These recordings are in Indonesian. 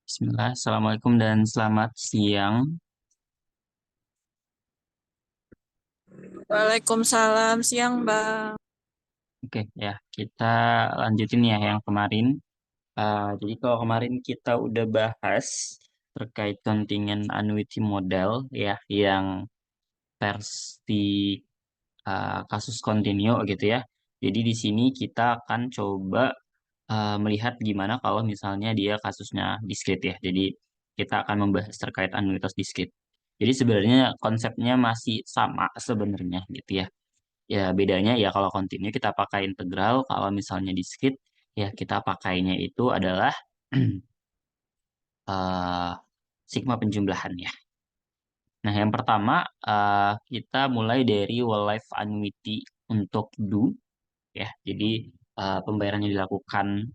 Bismillah, Assalamualaikum dan selamat siang. Waalaikumsalam, siang Bang. Oke, ya kita lanjutin ya yang kemarin. Jadi kalau kemarin kita udah bahas terkait kontingen annuity model ya, yang versi kasus kontinu gitu ya. Jadi di sini kita akan coba melihat gimana kalau misalnya dia kasusnya diskrit ya. Jadi kita akan membahas terkait anuitas diskrit. Jadi sebenarnya konsepnya masih sama sebenarnya gitu ya. Ya bedanya ya kalau kontinu kita pakai integral, kalau misalnya diskrit ya kita pakainya itu adalah eh, sigma penjumlahan ya. Nah yang pertama kita mulai dari whole life annuity untuk do ya. Jadi pembayarannya dilakukan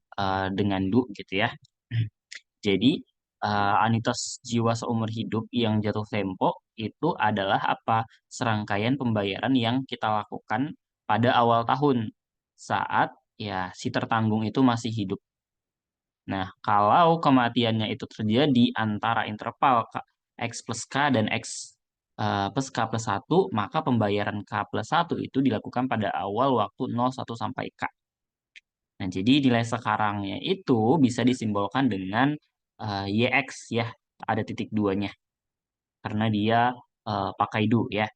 dengan do gitu ya. Jadi anuitas jiwa seumur hidup yang jatuh tempo itu adalah apa? Serangkaian pembayaran yang kita lakukan pada awal tahun saat ya si tertanggung itu masih hidup. Nah, kalau kematiannya itu terjadi antara interval X plus K dan X plus K plus 1, maka pembayaran K plus 1 itu dilakukan pada awal waktu 01 sampai K. Nah, jadi nilai sekarangnya itu bisa disimbolkan dengan YX ya, ada titik duanya, karena dia pakai do ya.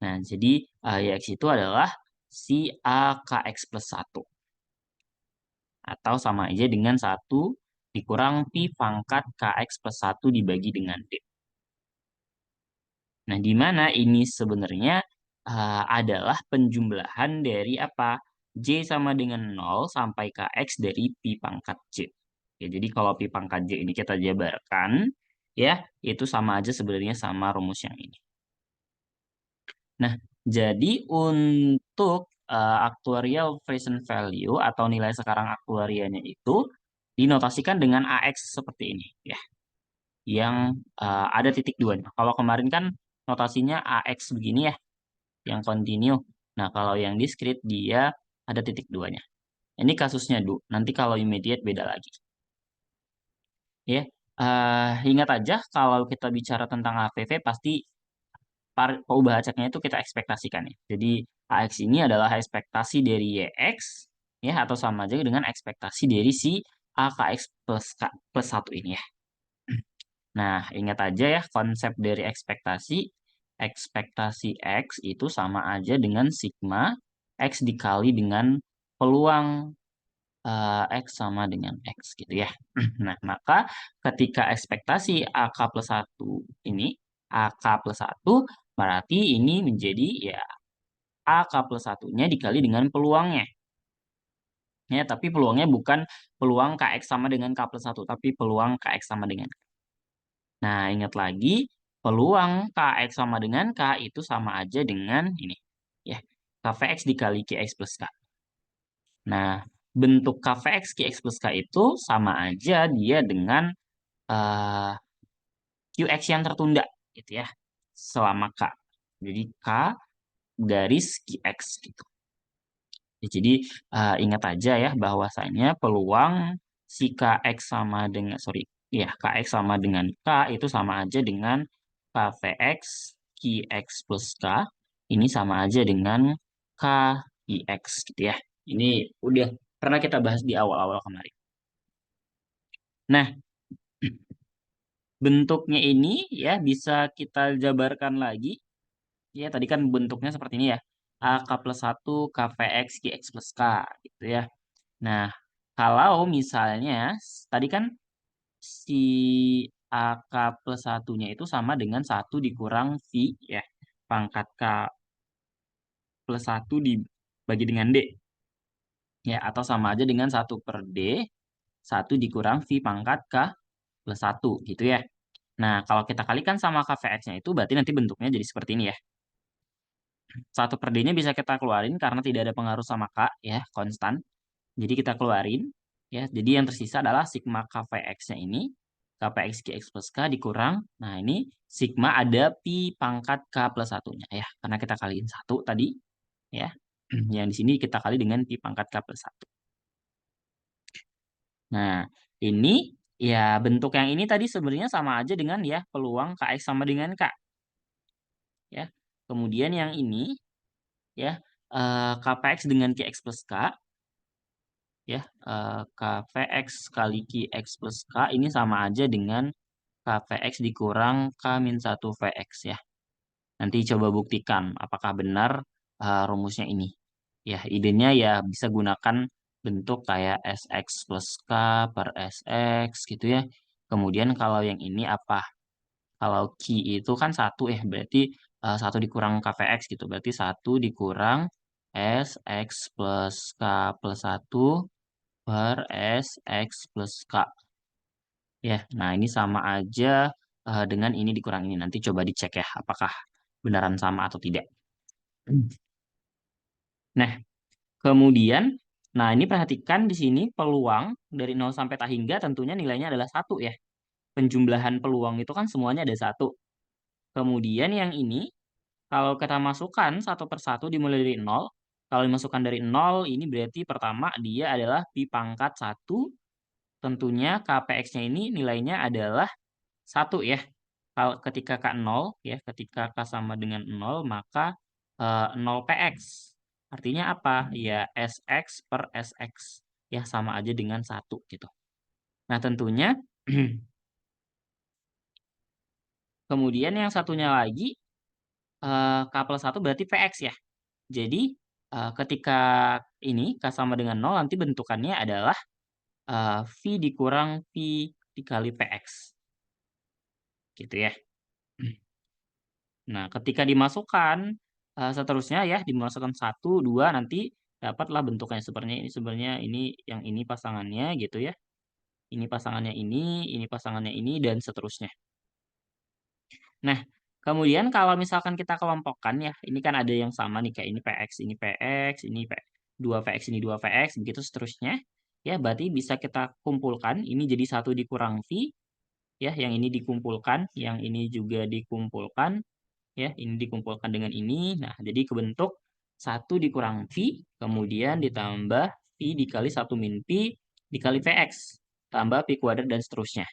Nah, jadi YX itu adalah si AKX plus 1. Atau sama aja dengan 1 dikurang Pi pangkat KX plus 1 dibagi dengan D. Nah, di mana ini sebenarnya adalah penjumlahan dari apa? J sama dengan 0 sampai KX dari Pi pangkat J. Ya, jadi kalau Pi pangkat J ini kita jabarkan, ya, itu sama aja sebenarnya sama rumus yang ini. Nah, jadi untuk actuarial present value atau nilai sekarang aktuarianya itu dinotasikan dengan AX seperti ini, ya, yang ada titik duanya. Kalau kemarin kan notasinya AX begini ya, yang continue. Nah, kalau yang discrete dia ada titik duanya. Ini kasusnya do. Nanti kalau immediate beda lagi. Ya, ingat aja kalau kita bicara tentang HVV pasti perubahan acaknya itu kita ekspektasikan ya. Jadi AX ini adalah ekspektasi dari YX ya atau sama aja dengan ekspektasi dari si AKX plus K plus 1 ini ya. Nah, ingat aja ya konsep dari ekspektasi. Ekspektasi X itu sama aja dengan sigma X dikali dengan peluang X sama dengan X gitu ya. Nah, maka ketika ekspektasi AK plus 1 ini, AK plus 1 berarti ini menjadi ya AK plus 1-nya dikali dengan peluangnya. Ya, tapi peluangnya bukan peluang KX sama dengan K plus 1, tapi peluang KX sama dengan K. Nah, ingat lagi, peluang KX sama dengan K itu sama aja dengan ini. Ya, KVX dikali QX plus K. Nah, bentuk KVX QX plus K itu sama aja dia dengan eh, QX yang tertunda gitu ya selama K. Jadi K garis QX gitu. Ya, jadi ingat aja ya bahwasanya peluang si KX sama dengan KX sama dengan K itu sama aja dengan KVX QX plus K ini sama aja dengan KIX gitu ya. Ini udah pernah kita bahas di awal-awal kemarin. Nah, bentuknya ini ya bisa kita jabarkan lagi. Ya, tadi kan bentuknya seperti ini ya. AK plus 1 KVX QX plus K gitu ya. Nah, kalau misalnya tadi kan si AK plus satunya itu sama dengan 1 dikurang V ya. Pangkat K plus 1 dibagi dengan D. Ya, atau sama aja dengan 1/D, 1 dikurang V pangkat K plus 1 gitu ya. Nah, kalau kita kalikan sama KVX-nya itu berarti nanti bentuknya jadi seperti ini ya. 1/D-nya bisa kita keluarin karena tidak ada pengaruh sama K ya, konstan. Jadi kita keluarin ya. Jadi yang tersisa adalah sigma KVX-nya ini, KVX QX plus K dikurang. Nah, ini sigma ada pi pangkat K plus satunya ya. Karena kita kaliin 1 tadi ya. Yang di sini kita kali dengan pi pangkat K plus 1. Nah, ini ya bentuk yang ini tadi sebenarnya sama aja dengan ya peluang KX sama dengan K. Ya. Kemudian yang ini ya KPX dengan QX plus K ya KVX kali QX plus K ini sama aja dengan KVX dikurang K-1 VX ya. Nanti coba buktikan apakah benar rumusnya ini. Ya, idenya ya bisa gunakan bentuk kayak SX plus K per SX gitu ya. Kemudian kalau yang ini apa? Kalau Q itu kan satu ya, berarti satu dikurang KVX gitu. Berarti satu dikurang SX plus K plus satu per SX plus K. Ya, nah ini sama aja dengan ini dikurang ini. Nanti coba dicek ya, apakah benaran sama atau tidak. Nah, kemudian, nah ini perhatikan di sini peluang dari 0 sampai tak hingga tentunya nilainya adalah satu ya. Penjumlahan peluang itu kan semuanya ada satu. Kemudian yang ini, kalau kita masukkan satu per satu dimulai dari 0, kalau dimasukkan dari 0, ini berarti pertama dia adalah pi pangkat 1. Tentunya KPX-nya ini nilainya adalah satu ya. Kalau ketika K 0 ya, ketika K sama dengan 0 maka 0 PX. Artinya apa? Ya SX per SX. Ya sama aja dengan satu gitu. Nah, tentunya kemudian yang satunya lagi K plus 1 berarti PX ya. Jadi ketika ini K sama dengan 0 nanti bentukannya adalah V dikurang V dikali PX. Gitu ya. Nah, ketika dimasukkan seterusnya ya, dimasukkan satu 2 nanti dapatlah bentuknya sebenarnya ini sebenarnya ini yang ini pasangannya gitu ya. Ini pasangannya ini dan seterusnya. Nah, kemudian kalau misalkan kita kelompokkan ya, ini kan ada yang sama nih kayak ini PX, ini 2VX, ini 2VX, begitu seterusnya. Ya, berarti bisa kita kumpulkan, ini jadi satu dikurang V, ya, yang ini dikumpulkan, yang ini juga dikumpulkan, ya ini dikumpulkan dengan ini. Nah, jadi kebentuk satu dikurang V, kemudian ditambah V dikali satu min P dikali VX, tambah P kuadrat dan seterusnya.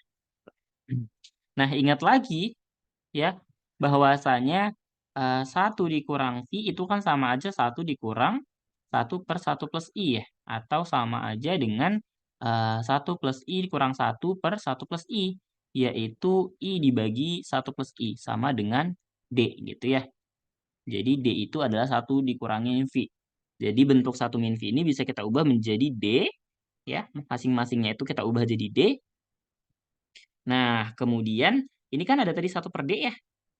Nah, ingat lagi ya bahwasanya 1 dikurang V itu kan sama aja satu dikurang satu per satu plus I ya, atau sama aja dengan 1 plus I dikurang satu per satu plus I, yaitu I dibagi satu plus I, sama dengan D gitu ya. Jadi D itu adalah satu dikurangi V. Jadi bentuk satu min V ini bisa kita ubah menjadi D, ya, masing-masingnya itu kita ubah jadi D. Nah, kemudian ini kan ada tadi satu per D ya.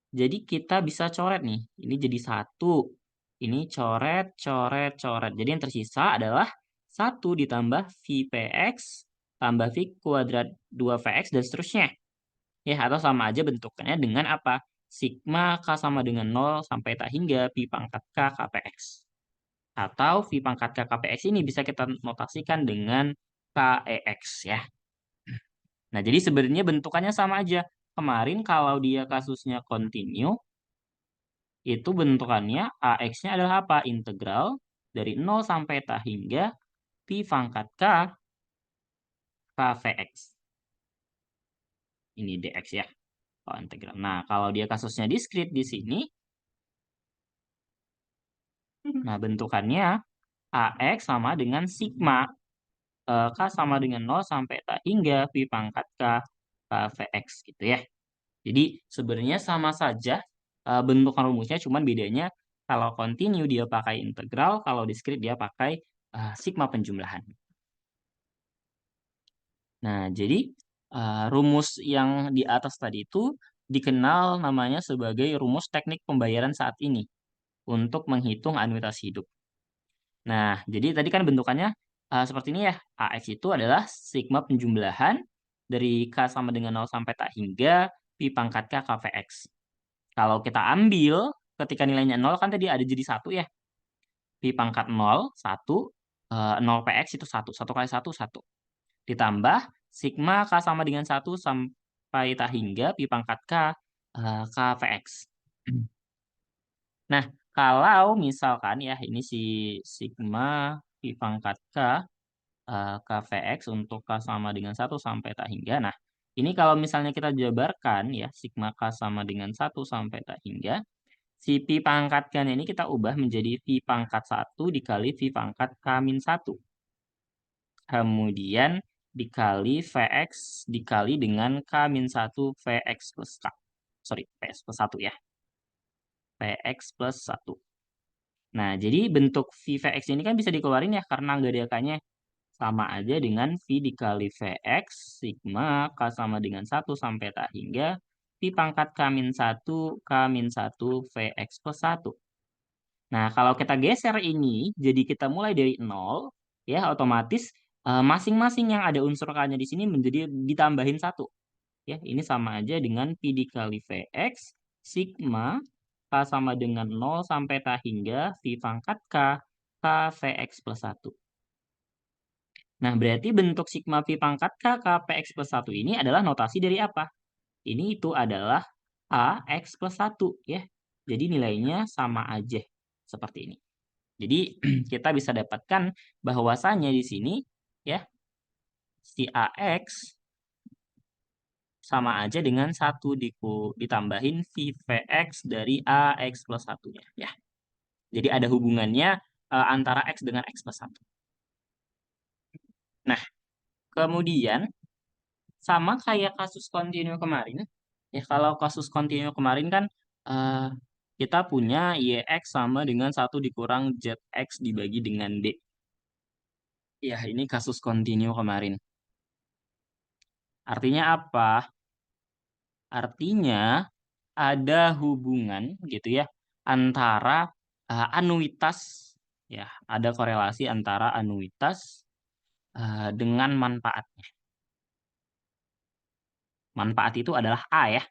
Jadi kita bisa coret nih. Ini jadi satu. Ini coret, coret, coret. Jadi yang tersisa adalah satu ditambah VPX tambah V kuadrat 2VX dan seterusnya. Ya, atau sama aja bentuknya dengan apa? Sigma K sama dengan 0 sampai tak hingga pi pangkat K KPX. Atau V pangkat K KPX ini bisa kita notasikan dengan KEX ya. Nah, jadi sebenarnya bentukannya sama aja. Kemarin kalau dia kasusnya continue, itu bentukannya AX-nya adalah apa? Integral dari 0 sampai tak hingga pi pangkat K KVX. Ini DX ya, kalau integral. Nah, kalau dia kasusnya diskrit di sini, nah bentukannya AX sama dengan sigma K sama dengan 0 sampai tak hingga pi pangkat K KVX gitu ya. Jadi sebenarnya sama saja bentukan rumusnya, cuman bedanya kalau continue dia pakai integral, kalau diskrit dia pakai sigma penjumlahan. Nah, jadi rumus yang di atas tadi itu dikenal namanya sebagai rumus teknik pembayaran saat ini untuk menghitung anuitas hidup. Nah, jadi tadi kan bentukannya seperti ini ya. AX itu adalah sigma penjumlahan dari K sama dengan 0 sampai tak hingga pi pangkat K KVX. Kalau kita ambil ketika nilainya 0 kan tadi ada jadi satu ya. Pi pangkat 0, 1, 0 PX itu 1. 1 kali 1, 1. Ditambah sigma K sama dengan 1 sampai tak hingga pi pangkat K KVX. Nah, kalau misalkan ya ini si sigma pi pangkat K KVX untuk K sama dengan 1 sampai tak hingga. Nah, ini kalau misalnya kita jabarkan ya, sigma K sama dengan 1 sampai tak hingga, si Pi pangkat K ini kita ubah menjadi Pi pangkat 1 dikali Pi pangkat K-1. Kemudian dikali Vx dikali dengan K-1 Vx plus K. Sorry, Vx plus 1 ya. Vx plus 1. Nah, jadi bentuk Vx ini kan bisa dikeluarin ya, karena nggak ada K-nya. Sama aja dengan V dikali Vx, sigma K sama dengan 1 sampai tak hingga, Pi pangkat K-1, K-1 Vx plus 1. Nah, kalau kita geser ini, jadi kita mulai dari 0, ya otomatis masing-masing yang ada unsur K-nya di sini menjadi ditambahin 1. Ya, ini sama aja dengan Pi dikali Vx, sigma K sama dengan 0 sampai tak hingga, V pangkat K, K Vx plus 1. Nah, berarti bentuk sigma Pi pangkat K, K Px plus 1 ini adalah notasi dari apa? Ini itu adalah AX plus 1 ya. Jadi nilainya sama aja seperti ini. Jadi kita bisa dapatkan bahwasannya di sini ya si AX sama aja dengan 1 ditambahin VX dari AX plus 1-nya ya. Jadi ada hubungannya antara X dengan X plus 1. Nah, kemudian sama kayak kasus kontinu kemarin. Ya, kalau kasus kontinu kemarin kan eh, kita punya YX sama dengan 1 dikurang ZX dibagi dengan D. Ya, ini kasus kontinu kemarin. Artinya apa? Artinya ada hubungan gitu ya antara anuitas ya, ada korelasi antara anuitas dengan manfaatnya. Manfaat itu adalah A ya.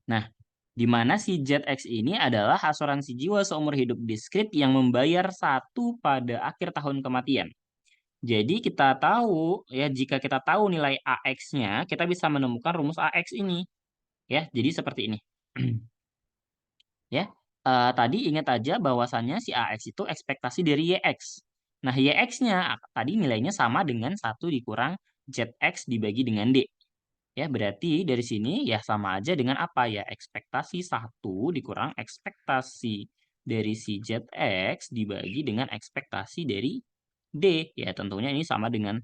Nah, di mana si ZX ini adalah asuransi jiwa seumur hidup diskrit yang membayar 1 pada akhir tahun kematian. Jadi kita tahu ya, jika kita tahu nilai AX-nya, kita bisa menemukan rumus AX ini. Ya, jadi seperti ini. Ya, tadi ingat aja bahwasannya si AX itu ekspektasi dari YX. Nah, YX-nya tadi nilainya sama dengan 1 dikurang ZX dibagi dengan D. Ya, berarti dari sini ya sama aja dengan apa ya? Ekspektasi 1 dikurang ekspektasi dari si ZX dibagi dengan ekspektasi dari D. Ya, tentunya ini sama dengan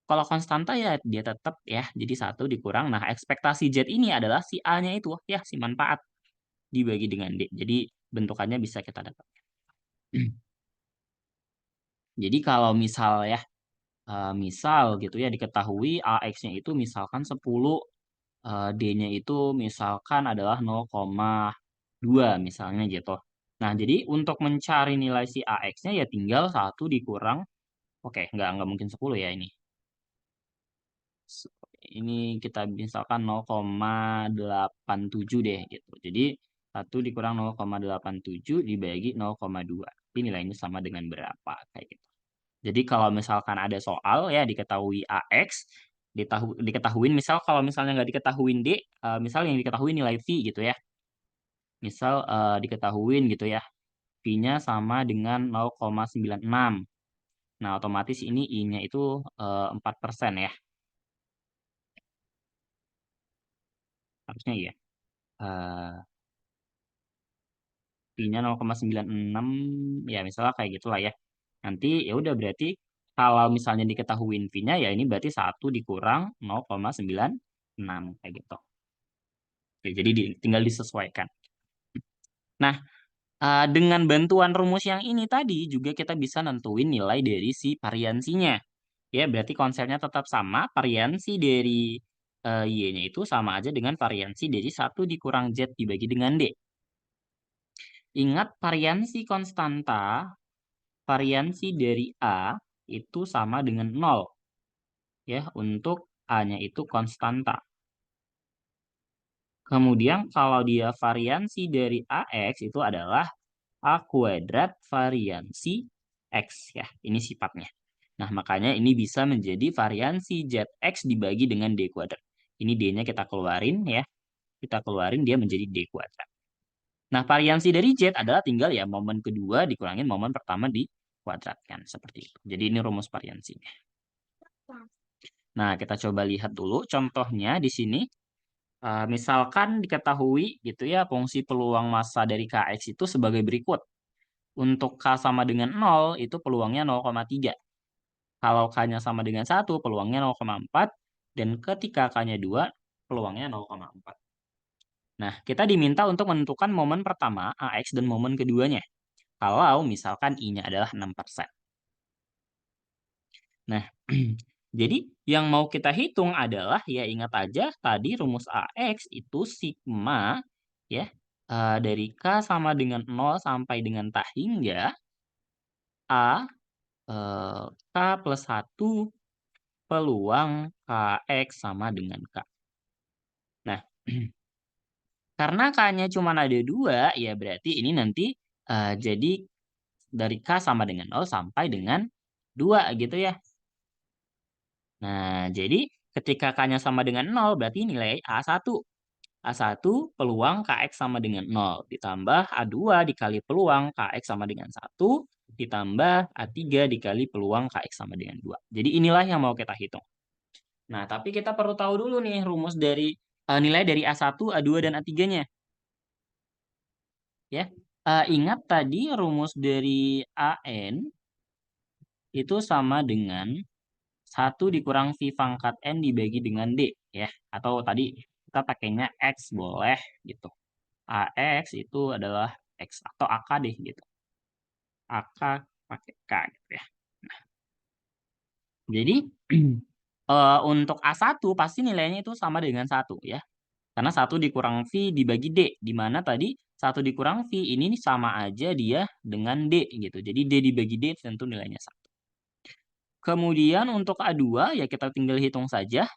kalau konstanta ya dia tetap ya jadi 1 dikurang. Nah, ekspektasi Z ini adalah si A-nya itu ya, si manfaat dibagi dengan D. Jadi bentukannya bisa kita dapat. Jadi kalau misal ya misal gitu ya diketahui AX-nya itu misalkan 10, D-nya itu misalkan adalah 0,2 misalnya gitu. Nah, jadi untuk mencari nilai si AX-nya ya tinggal 1 dikurang, oke, nggak mungkin 10 ya ini. Ini kita misalkan 0,87 deh gitu. Jadi 1 dikurang 0,87 dibagi 0,2. Ini nilainya sama dengan berapa kayak gitu. Jadi kalau misalkan ada soal ya diketahui AX, diketahuin misal kalau misalnya nggak diketahuin D, misal yang diketahui nilai V gitu ya. Misal diketahuin gitu ya, V-nya sama dengan 0,96. Nah, otomatis ini I-nya itu 4% ya. Harusnya iya. V-nya 0,96 ya misalnya kayak gitulah ya. Nanti ya udah berarti kalau misalnya diketahuin V-nya ya ini berarti 1 dikurang 0,96 kayak gitu. Oke, jadi tinggal disesuaikan. Nah, dengan bantuan rumus yang ini tadi juga kita bisa nentuin nilai dari si variansinya. Ya, berarti konsepnya tetap sama, variansi dari Y-nya itu sama aja dengan variansi dari 1 dikurang Z dibagi dengan D. Ingat variansi konstanta, variansi dari A itu sama dengan 0. Ya, untuk A-nya itu konstanta. Kemudian kalau dia variansi dari AX itu adalah A kuadrat variansi X ya. Ini sifatnya. Nah, makanya ini bisa menjadi variansi ZX dibagi dengan D kuadrat. Ini D-nya kita keluarin ya. Kita keluarin dia menjadi D kuadrat. Nah, variansi dari Z adalah tinggal ya momen kedua dikurangin momen pertama kuadratkan seperti itu. Jadi ini rumus variansinya. Nah, kita coba lihat dulu contohnya di sini. Misalkan diketahui gitu ya fungsi peluang massa dari Kx itu sebagai berikut. Untuk K sama dengan 0 itu peluangnya 0,3. Kalau K-nya sama dengan 1 peluangnya 0,4. Dan ketika K-nya 2 peluangnya 0,4. Nah, kita diminta untuk menentukan momen pertama AX dan momen keduanya. Kalau misalkan I-nya adalah 6%. Nah, jadi yang mau kita hitung adalah ya ingat aja tadi rumus AX itu sigma ya dari K sama dengan 0 sampai dengan tak hingga A K plus 1 peluang KX sama dengan K. Nah, karena K-nya cuma ada 2, ya berarti ini nanti jadi dari K sama dengan 0 sampai dengan 2 gitu ya. Nah, jadi ketika K-nya sama dengan 0 berarti nilai A1. A1 peluang KX sama dengan 0. Ditambah A2 dikali peluang KX sama dengan 1. Ditambah A3 dikali peluang KX sama dengan 2. Jadi inilah yang mau kita hitung. Nah, tapi kita perlu tahu dulu nih rumus dari nilai dari A1, A2, dan A3-nya. Ya. Ingat tadi rumus dari AN itu sama dengan 1 dikurang V pangkat N dibagi dengan D. Ya. Atau tadi kita pakainya X boleh gitu. AX itu adalah X atau AK deh gitu. AK pakai K gitu ya. Nah, jadi untuk A1 pasti nilainya itu sama dengan 1 ya. Karena 1 dikurang V dibagi D. Di mana tadi 1 dikurang V ini sama aja dia dengan D gitu. Jadi D dibagi D tentu nilainya 1. Kemudian untuk A2 ya kita tinggal hitung saja.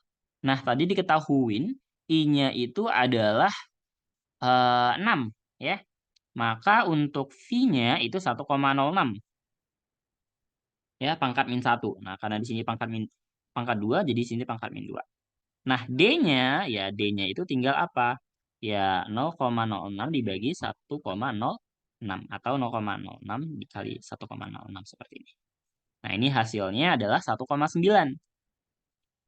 Nah, tadi diketahuin I-nya itu adalah 6 ya. Maka untuk V-nya itu 1,06. Ya, pangkat min 1. Nah, karena di sini pangkat 2, jadi di sini pangkat min 2. Nah, D-nya, ya D-nya itu tinggal apa? Ya, 0,06 dibagi 1,06. Atau 0,06 dikali 1,06 seperti ini. Nah, ini hasilnya adalah 1,9.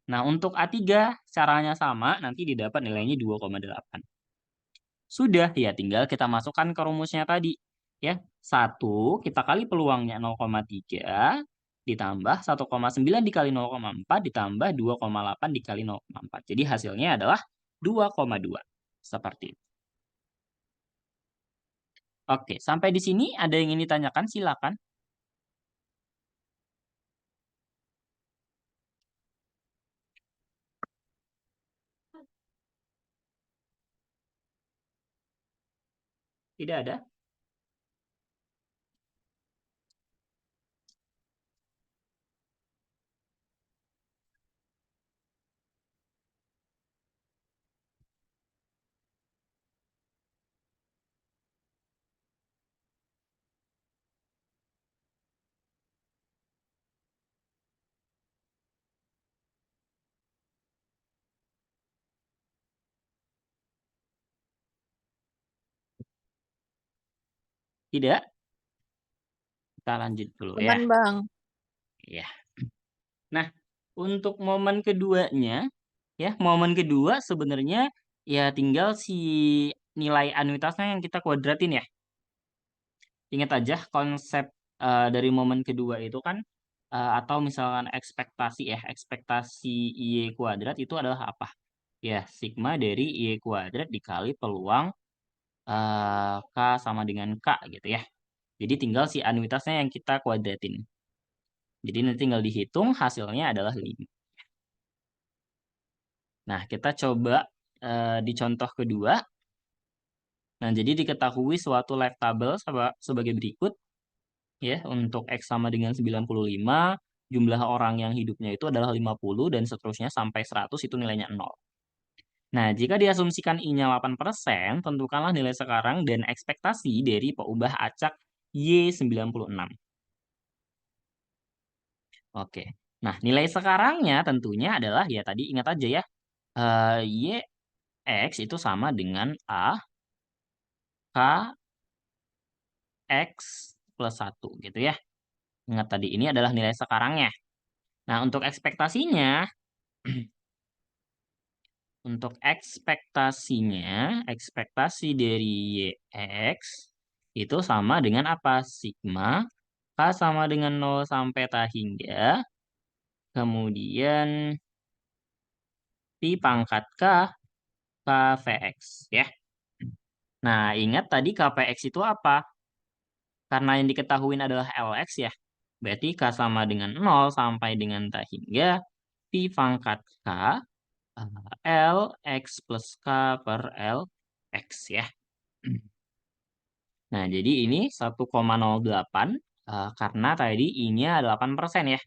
Nah, untuk A3, caranya sama, nanti didapat nilainya 2,8. Sudah, ya tinggal kita masukkan ke rumusnya tadi. Ya, 1 kita kali peluangnya 0,3 ditambah 1,9 dikali 0,4 ditambah 2,8 dikali 0,4. Jadi hasilnya adalah 2,2. Seperti itu. Oke, sampai di sini ada yang ingin ditanyakan? Silakan. Tidak ada? Tidak? Kita lanjut dulu ya. Aman, Bang. Ya. Nah, untuk momen keduanya, ya momen kedua sebenarnya ya tinggal si nilai anuitasnya yang kita kuadratin ya. Ingat aja konsep dari momen kedua itu kan atau misalkan ekspektasi Y kuadrat itu adalah apa? Ya, sigma dari Y kuadrat dikali peluang K sama dengan K gitu ya. Jadi tinggal si anuitasnya yang kita kuadratin. Jadi nanti tinggal dihitung hasilnya adalah 5. Nah, kita coba di contoh kedua. Nah, jadi diketahui suatu live table sebagai berikut. Ya, untuk X sama dengan 95, jumlah orang yang hidupnya itu adalah 50, dan seterusnya sampai 100 itu nilainya 0. Nah, jika diasumsikan I-nya 8%, tentukanlah nilai sekarang dan ekspektasi dari peubah acak Y96. Oke. Nah, nilai sekarangnya tentunya adalah, ya tadi ingat aja ya, YX itu sama dengan A, K, X plus 1 gitu ya. Ingat tadi ini adalah nilai sekarangnya. Nah, untuk ekspektasinya, untuk ekspektasinya, ekspektasi dari YX itu sama dengan apa? Sigma K sama dengan 0 sampai ta hingga, kemudian Pi pangkat K KVX ya. Nah, ingat tadi KVX itu apa? Karena yang diketahui adalah LX ya. Berarti K sama dengan 0 sampai dengan ta hingga Pi pangkat K L X plus K per L X ya. Nah, jadi ini 1,08 karena tadi I-nya 8% ya.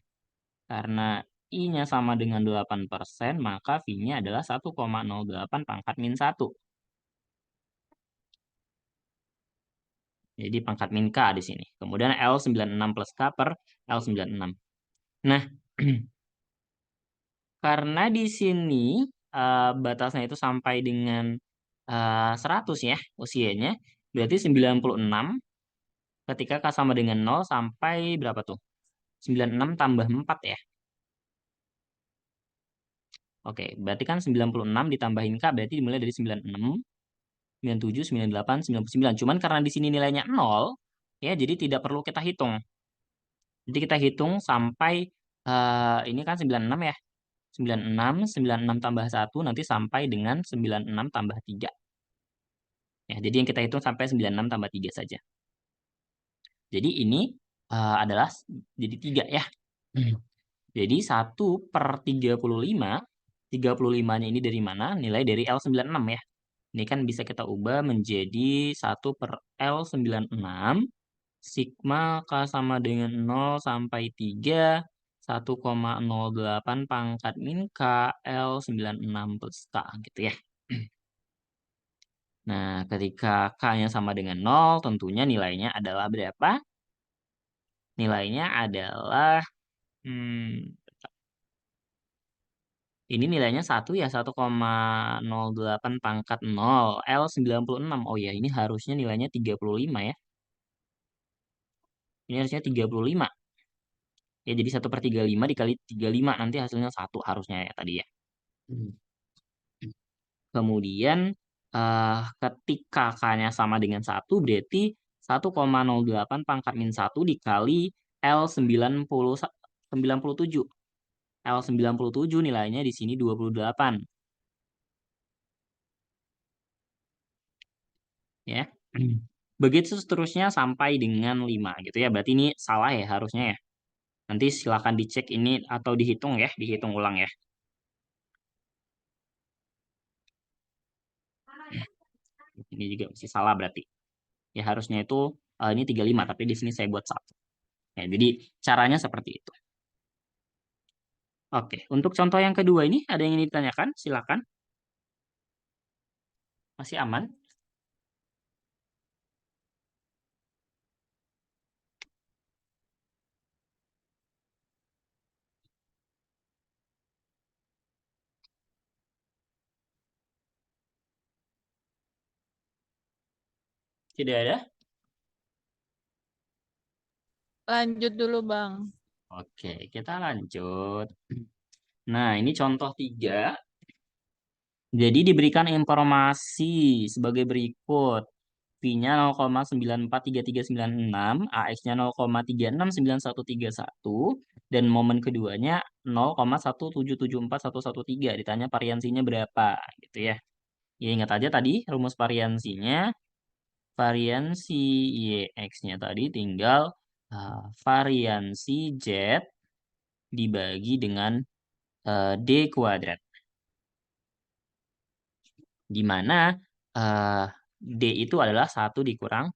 Karena I-nya sama dengan 8%, maka V-nya adalah 1,08 pangkat min 1. Jadi pangkat min K di sini. Kemudian L96 plus K per L96. Nah, karena di sini batasnya itu sampai dengan 100 ya usianya, berarti 96 ketika K sama dengan 0 sampai berapa tuh? 96 tambah 4 ya. Oke, berarti kan 96 ditambahin K berarti dimulai dari 96, 97, 98, 99. Cuman karena di sini nilainya 0, ya jadi tidak perlu kita hitung. Jadi kita hitung sampai ini kan 96 ya. 96, 96 tambah 1 nanti sampai dengan 96 tambah 3. Ya, jadi yang kita hitung sampai 96 tambah 3 saja. Jadi ini adalah jadi 3 ya. Jadi 1/35, 35-nya ini dari mana? Nilai dari L96 ya. Ini kan bisa kita ubah menjadi 1/L96 sigma K sama dengan 0 sampai 3 1,08 pangkat min K L96 plus K gitu ya. Nah, ketika K-nya sama dengan 0, tentunya nilainya adalah berapa? Nilainya adalah, ini nilainya 1 ya, 1,08 pangkat 0, L96. Oh ya, ini harusnya nilainya 35 ya. Ini harusnya 35. Ya, jadi 1/35 dikali 35, nanti hasilnya 1 harusnya ya tadi ya. Kemudian ketika K-nya sama dengan 1 berarti 1,08 pangkat min 1 dikali L97. L97 nilainya di sini 28. Ya. Begitu seterusnya sampai dengan 5 gitu ya. Berarti ini salah ya harusnya ya. Nanti silakan dicek ini atau dihitung ya, dihitung ulang ya. Ini juga masih salah berarti. Ya harusnya itu ini 35 tapi di sini saya buat 1. Ya, jadi caranya seperti itu. Oke, untuk contoh yang kedua ini ada yang ingin ditanyakan? Silakan. Masih aman? Tidak ada? Lanjut dulu, Bang. Oke, kita lanjut. Nah, ini contoh 3. Jadi diberikan informasi sebagai berikut. Pi-nya 0,943396, AX-nya 0,369131, dan momen keduanya 0,1774113. Ditanya variansinya berapa, gitu ya. Ya ingat aja tadi rumus variansinya. Variansi YX-nya tadi tinggal variansi Z dibagi dengan D kuadrat. Di mana D itu adalah 1 dikurang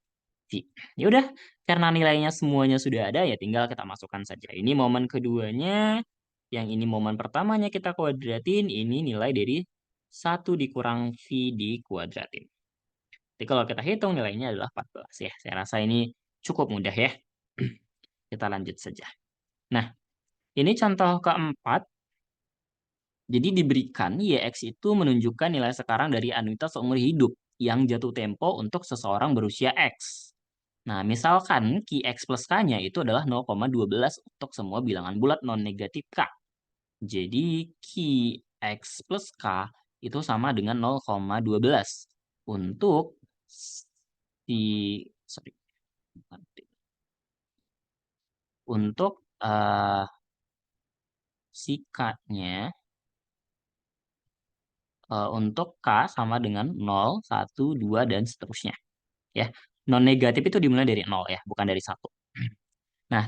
V. Ya udah, karena nilainya semuanya sudah ada, ya tinggal kita masukkan saja. Ini momen keduanya, yang ini momen pertamanya kita kuadratin, ini nilai dari 1 dikurang V dikuadratin. Jadi kalau kita hitung nilainya adalah 14 ya. Saya rasa ini cukup mudah ya. Kita lanjut saja. Nah, ini contoh keempat. Jadi diberikan YX itu menunjukkan nilai sekarang dari anuitas seumur hidup yang jatuh tempo untuk seseorang berusia X. Nah, misalkan Qx plus K-nya itu adalah 0,12 untuk semua bilangan bulat non-negatif K. Jadi Qx plus K itu sama dengan 0,12 untuk si sorry, untuk si K-nya untuk K sama dengan 0, 1, 2, dan seterusnya. Ya, non negatif itu dimulai dari 0 ya, bukan dari 1. Nah,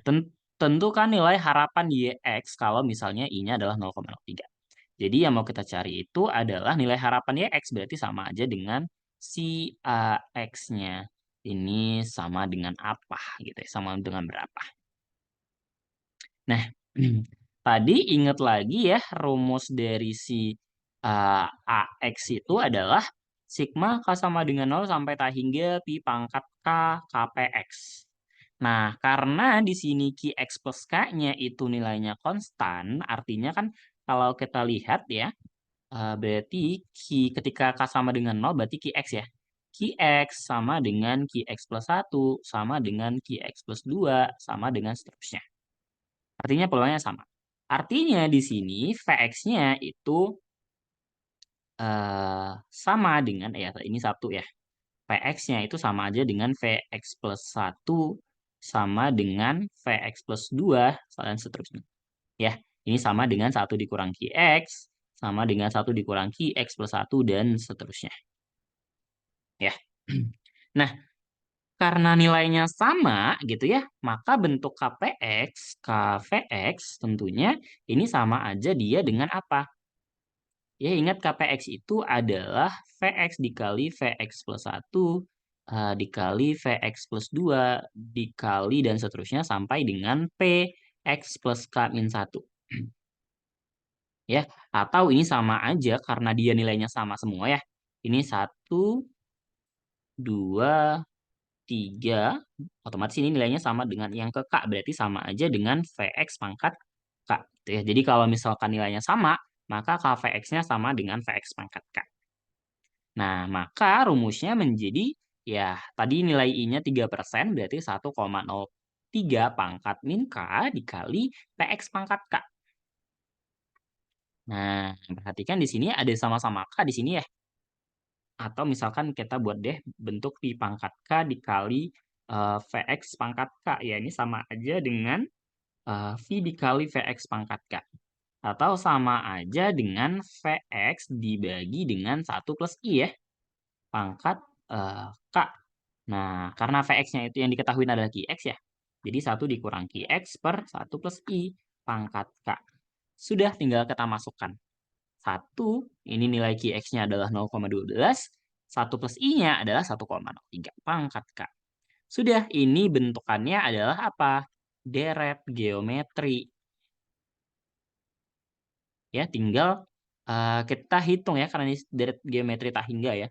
tentukan nilai harapan YX kalau misalnya I-nya adalah 0,03. Jadi yang mau kita cari itu adalah nilai harapan YX, berarti sama aja dengan si AX-nya. Ini sama dengan apa gitu ya, sama dengan berapa. Nah, tadi ingat lagi ya rumus dari si AX itu adalah sigma K sama dengan 0 sampai tak hingga pi pangkat K KPX. Nah, karena di sini Qx plus K-nya itu nilainya konstan, artinya kan kalau kita lihat ya, berarti ketika K sama dengan 0 berarti Qx ya. Qx sama dengan Qx plus 1, sama dengan Qx plus 2, sama dengan seterusnya. Artinya peluangnya sama. Artinya di sini Vx-nya itu sama dengan, ya ini 1 ya. Vx-nya itu sama aja dengan Vx plus 1 sama dengan Vx plus 2 dan seterusnya. Ya, ini sama dengan 1 dikurang Qx sama dengan 1 dikurang Qx plus 1 dan seterusnya. Ya. Nah, karena nilainya sama gitu ya, maka bentuk KPX, KVX tentunya ini sama aja dia dengan apa? Ya, ingat KPX itu adalah Vx dikali Vx plus 1, dikali Vx plus 2, dikali dan seterusnya sampai dengan Px plus K min 1. Ya, atau ini sama aja karena dia nilainya sama semua ya. Ini 1, 2, 3, otomatis ini nilainya sama dengan yang ke K, berarti sama aja dengan Vx pangkat K. Gitu ya. Jadi kalau misalkan nilainya sama, maka KVX-nya sama dengan Vx pangkat K. Nah, maka rumusnya menjadi, ya tadi nilai I-nya 3%, berarti 1,03 pangkat min K dikali Px pangkat K. Nah, perhatikan di sini ada sama-sama K di sini ya. Atau misalkan kita buat deh bentuk pi pangkat K dikali Vx pangkat K. Ya, ini sama aja dengan V dikali Vx pangkat K. Atau sama aja dengan Vx dibagi dengan 1 plus I ya. Pangkat K. Nah, karena Vx-nya itu yang diketahui adalah Qx ya. Jadi 1 dikurang Qx per 1 plus I pangkat K. Sudah, tinggal kita masukkan. 1, ini nilai Qx-nya adalah 0,12. 1 plus I-nya adalah 1,03 pangkat K. Sudah, ini bentukannya adalah apa? Deret geometri. Ya, tinggal kita hitung ya, karena ini deret geometri tak hingga ya.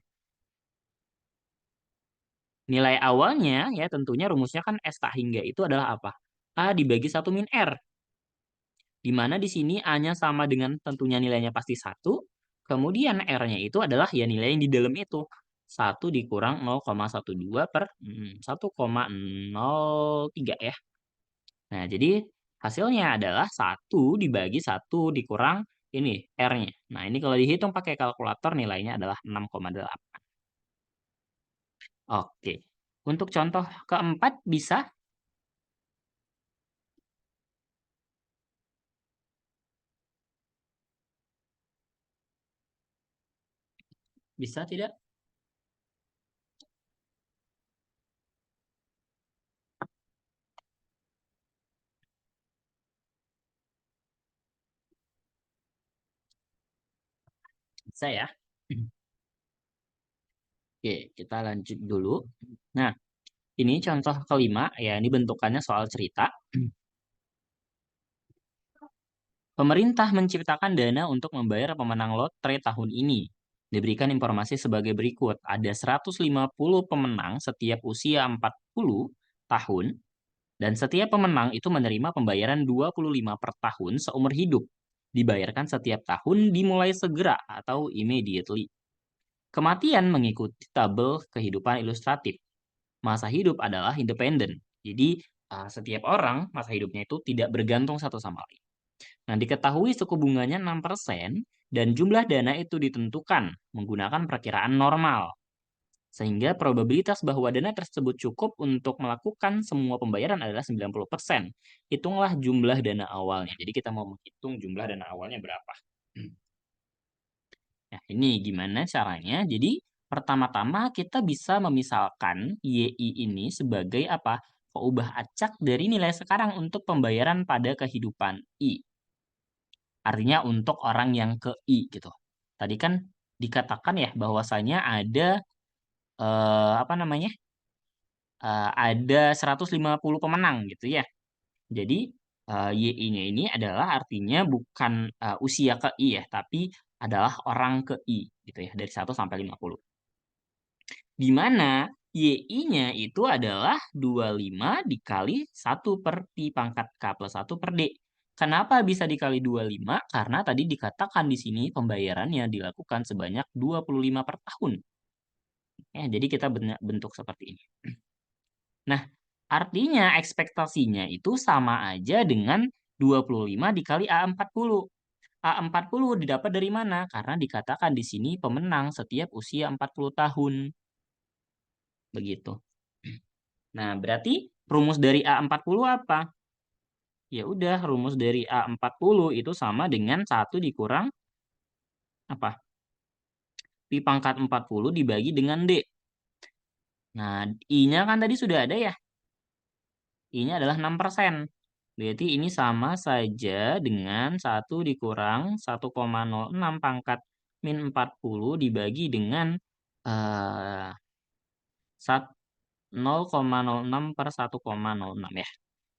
Nilai awalnya ya tentunya rumusnya kan S tak hingga itu adalah apa? A dibagi 1 min R. Di mana di sini A-nya sama dengan tentunya nilainya pasti 1. Kemudian R-nya itu adalah ya nilai yang di dalam itu. 1 dikurang 0,12 per 1,03 ya. Nah, jadi hasilnya adalah 1 dibagi 1 dikurang ini R-nya. Nah, ini kalau dihitung pakai kalkulator nilainya adalah 6,8. Oke. Untuk contoh keempat bisa? Bisa tidak? Bisa ya. Oke, kita lanjut dulu. Nah, ini contoh kelima, ya ini bentukannya soal cerita. Pemerintah menciptakan dana untuk membayar pemenang lotre tahun ini. Diberikan informasi sebagai berikut. Ada 150 pemenang setiap usia 40 tahun, dan setiap pemenang itu menerima pembayaran 25 per tahun seumur hidup. Dibayarkan setiap tahun dimulai segera atau immediately. Kematian mengikuti tabel kehidupan ilustratif. masa hidup adalah independen. Jadi, setiap orang masa hidupnya itu tidak bergantung satu sama lain. Nah, diketahui suku bunganya 6% dan jumlah dana itu ditentukan menggunakan perkiraan normal. Sehingga probabilitas bahwa dana tersebut cukup untuk melakukan semua pembayaran adalah 90%. Hitunglah jumlah dana awalnya. Jadi kita mau menghitung jumlah dana awalnya berapa. Nah, ini gimana caranya? Jadi, pertama-tama kita bisa memisalkan YI ini sebagai apa? Peubah acak dari nilai sekarang untuk pembayaran pada kehidupan I. Artinya untuk orang yang ke I gitu. Tadi kan dikatakan ya bahwasanya ada apa namanya? Ada 150 pemenang gitu ya. Jadi, YI-nya ini adalah artinya bukan, usia ke I ya, tapi adalah orang ke I gitu ya, dari 1 sampai 50. Di mana YI-nya itu adalah 25 dikali 1/Pi pangkat K+1/D. Kenapa bisa dikali 25? Karena tadi dikatakan di sini pembayarannya dilakukan sebanyak 25 per tahun. Ya, jadi kita bentuk seperti ini. Nah, artinya ekspektasinya itu sama aja dengan 25 dikali A40. A40 didapat dari mana? Karena dikatakan di sini pemenang setiap usia 40 tahun. Begitu. Nah, berarti rumus dari A40 apa? Ya udah, rumus dari A40 itu sama dengan 1 dikurang apa? Pi pangkat 40 dibagi dengan D. Nah, I-nya kan tadi sudah ada ya. I-nya adalah 6%. Berarti ini sama saja dengan 1 dikurang 1,06 pangkat min 40 dibagi dengan 0,06 per 1,06 ya.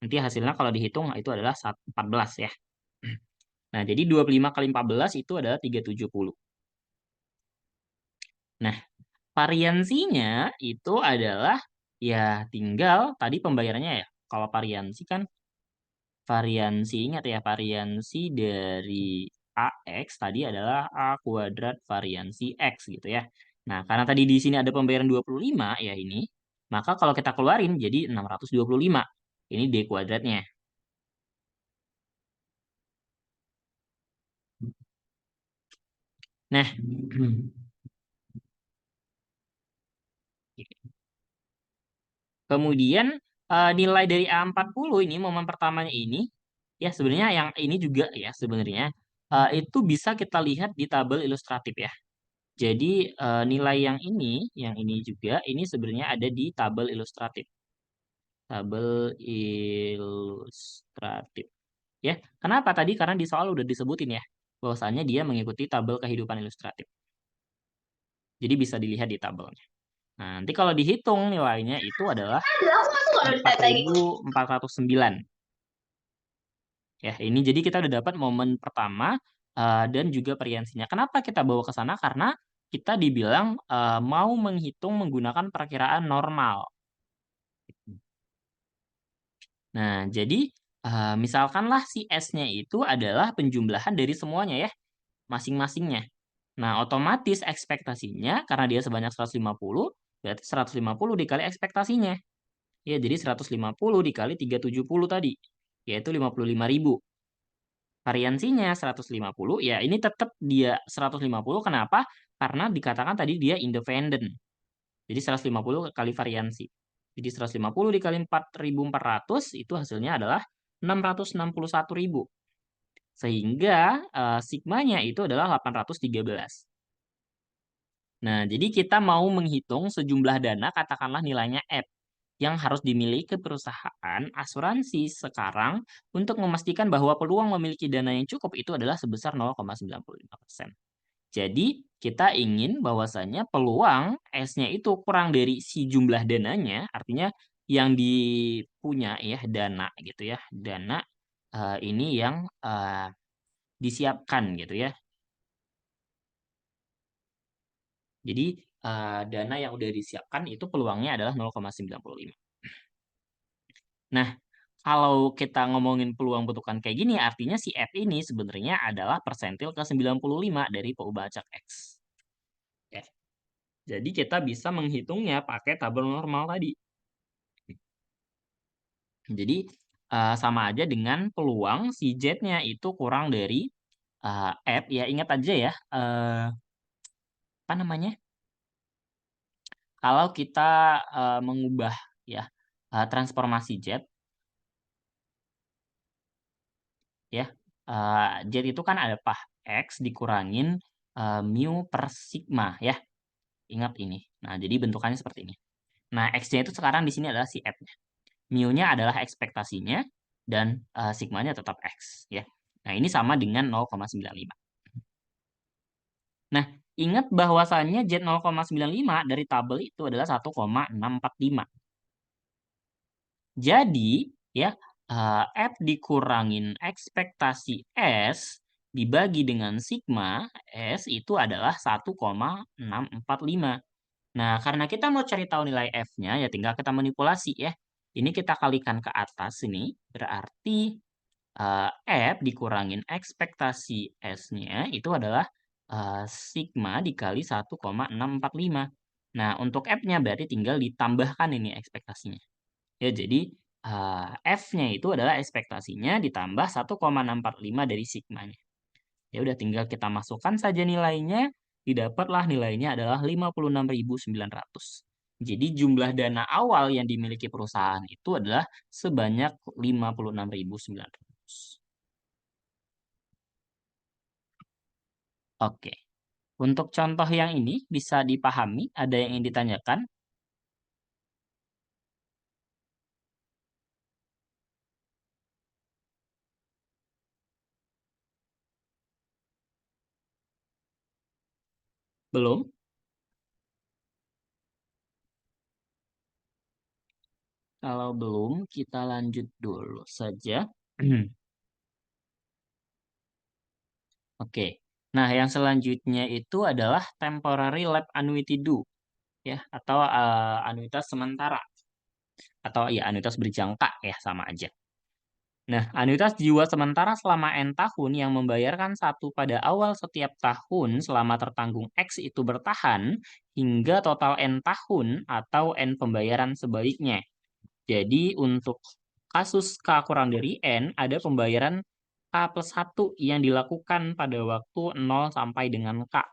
Nanti hasilnya kalau dihitung itu adalah 14 ya. Nah, jadi 25 kali 14 itu adalah 370. Nah, variansinya itu adalah ya tinggal tadi pembayarannya ya. Kalau variansi kan ingat ya, variansi dari AX tadi adalah A kuadrat variansi X gitu ya. Nah, karena tadi di sini ada pembayaran 25 ya ini, maka kalau kita keluarin jadi 625. Ini D kuadratnya. Nah, kemudian nilai dari A40 ini, momen pertamanya ini, ya sebenarnya yang ini juga ya sebenarnya, itu bisa kita lihat di tabel ilustratif ya. Jadi, nilai yang ini juga, ini sebenarnya ada di tabel ilustratif. Tabel ilustratif. Ya, kenapa tadi? Karena di soal udah disebutin ya, bahwasanya dia mengikuti tabel kehidupan ilustratif. Jadi bisa dilihat di tabelnya. Nah, nanti kalau dihitung nilainya itu adalah 4.409. Ya, ini jadi kita udah dapat momen pertama, dan juga variansinya. Kenapa kita bawa ke sana? Karena kita dibilang, mau menghitung menggunakan perkiraan normal. Nah, jadi, misalkanlah si S-nya itu adalah penjumlahan dari semuanya ya, masing-masingnya. Nah, otomatis ekspektasinya karena dia sebanyak 150, berarti 150 dikali ekspektasinya. Ya, jadi 150 dikali 370 tadi, yaitu 55.000. Variansinya 150, ya ini tetap dia 150, kenapa? Karena dikatakan tadi dia independen. Jadi 150 kali variansi. Jadi 150 dikali 4.400 itu hasilnya adalah 661.000. Sehingga sigmanya itu adalah 813. Nah, jadi kita mau menghitung sejumlah dana, katakanlah nilainya F, yang harus dimiliki perusahaan asuransi sekarang untuk memastikan bahwa peluang memiliki dana yang cukup itu adalah sebesar 0,95%. Jadi, kita ingin bahwasanya peluang S-nya itu kurang dari si jumlah dananya, artinya yang dipunya ya, dana gitu ya, dana, ini yang, disiapkan gitu ya. Jadi, dana yang udah disiapkan itu peluangnya adalah 0,95. Nah, kalau kita ngomongin peluang bentukan kayak gini, artinya si F ini sebenarnya adalah persentil ke 95 dari peubah acak X. Ya. Jadi kita bisa menghitungnya pakai tabel normal tadi. Jadi sama aja dengan peluang si Z-nya itu kurang dari F ya, ingat aja ya, apa namanya, kalau kita mengubah ya transformasi Z ya, Z itu kan ada apa? X dikurangin mu per sigma ya, ingat ini. Nah, jadi bentukannya seperti ini. Nah, X-nya itu sekarang di sini adalah si F-nya. Mu-nya adalah ekspektasinya dan sigmanya tetap X ya. Nah, ini sama dengan 0,95. Nah, ingat bahwasannya Z 0,95 dari tabel itu adalah 1,645. Jadi, ya, F dikurangin ekspektasi S dibagi dengan sigma S itu adalah 1,645. Nah, karena kita mau cari tahu nilai F-nya, ya tinggal kita manipulasi ya. Ini kita kalikan ke atas ini, berarti F dikurangin ekspektasi S-nya itu adalah sigma dikali 1,645. Nah, untuk F-nya berarti tinggal ditambahkan ini ekspektasinya. Ya, jadi F-nya itu adalah ekspektasinya ditambah 1,645 dari sigmanya. Ya udah tinggal kita masukkan saja nilainya, didapatlah nilainya adalah 56.900. Jadi jumlah dana awal yang dimiliki perusahaan itu adalah sebanyak 56.900. Oke. Untuk contoh yang ini bisa dipahami, ada yang ingin ditanyakan? Belum? Kalau belum, kita lanjut dulu saja. Oke. Nah, yang selanjutnya itu adalah temporary lab annuity due ya atau anuitas sementara atau ya anuitas berjangka ya sama aja. Nah, anuitas jiwa sementara selama N tahun yang membayarkan satu pada awal setiap tahun selama tertanggung X itu bertahan hingga total N tahun atau N pembayaran sebaliknya. Jadi untuk kasus K kurang dari N, ada pembayaran K plus 1 yang dilakukan pada waktu 0 sampai dengan K.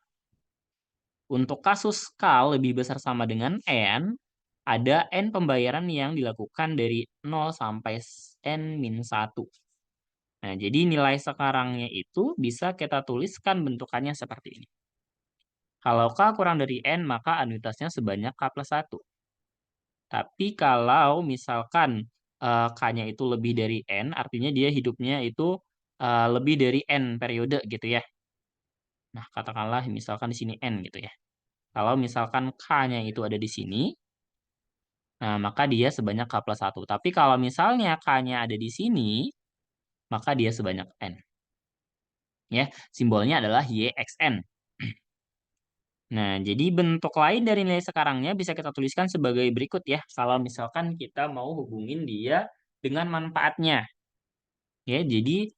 Untuk kasus K lebih besar sama dengan N, ada N pembayaran yang dilakukan dari 0 sampai N-1. Nah, jadi nilai sekarangnya itu bisa kita tuliskan bentukannya seperti ini. Kalau K kurang dari N, maka anuitasnya sebanyak K plus 1. Tapi kalau misalkan K-nya itu lebih dari N, artinya dia hidupnya itu lebih dari N periode gitu ya. Nah, katakanlah misalkan di sini N gitu ya. Kalau misalkan K-nya itu ada di sini, nah maka dia sebanyak K plus 1. Tapi kalau misalnya K-nya ada di sini, maka dia sebanyak N. Ya, simbolnya adalah YXN. Nah, jadi bentuk lain dari nilai sekarangnya bisa kita tuliskan sebagai berikut ya. Kalau misalkan kita mau hubungin dia dengan manfaatnya. Ya, jadi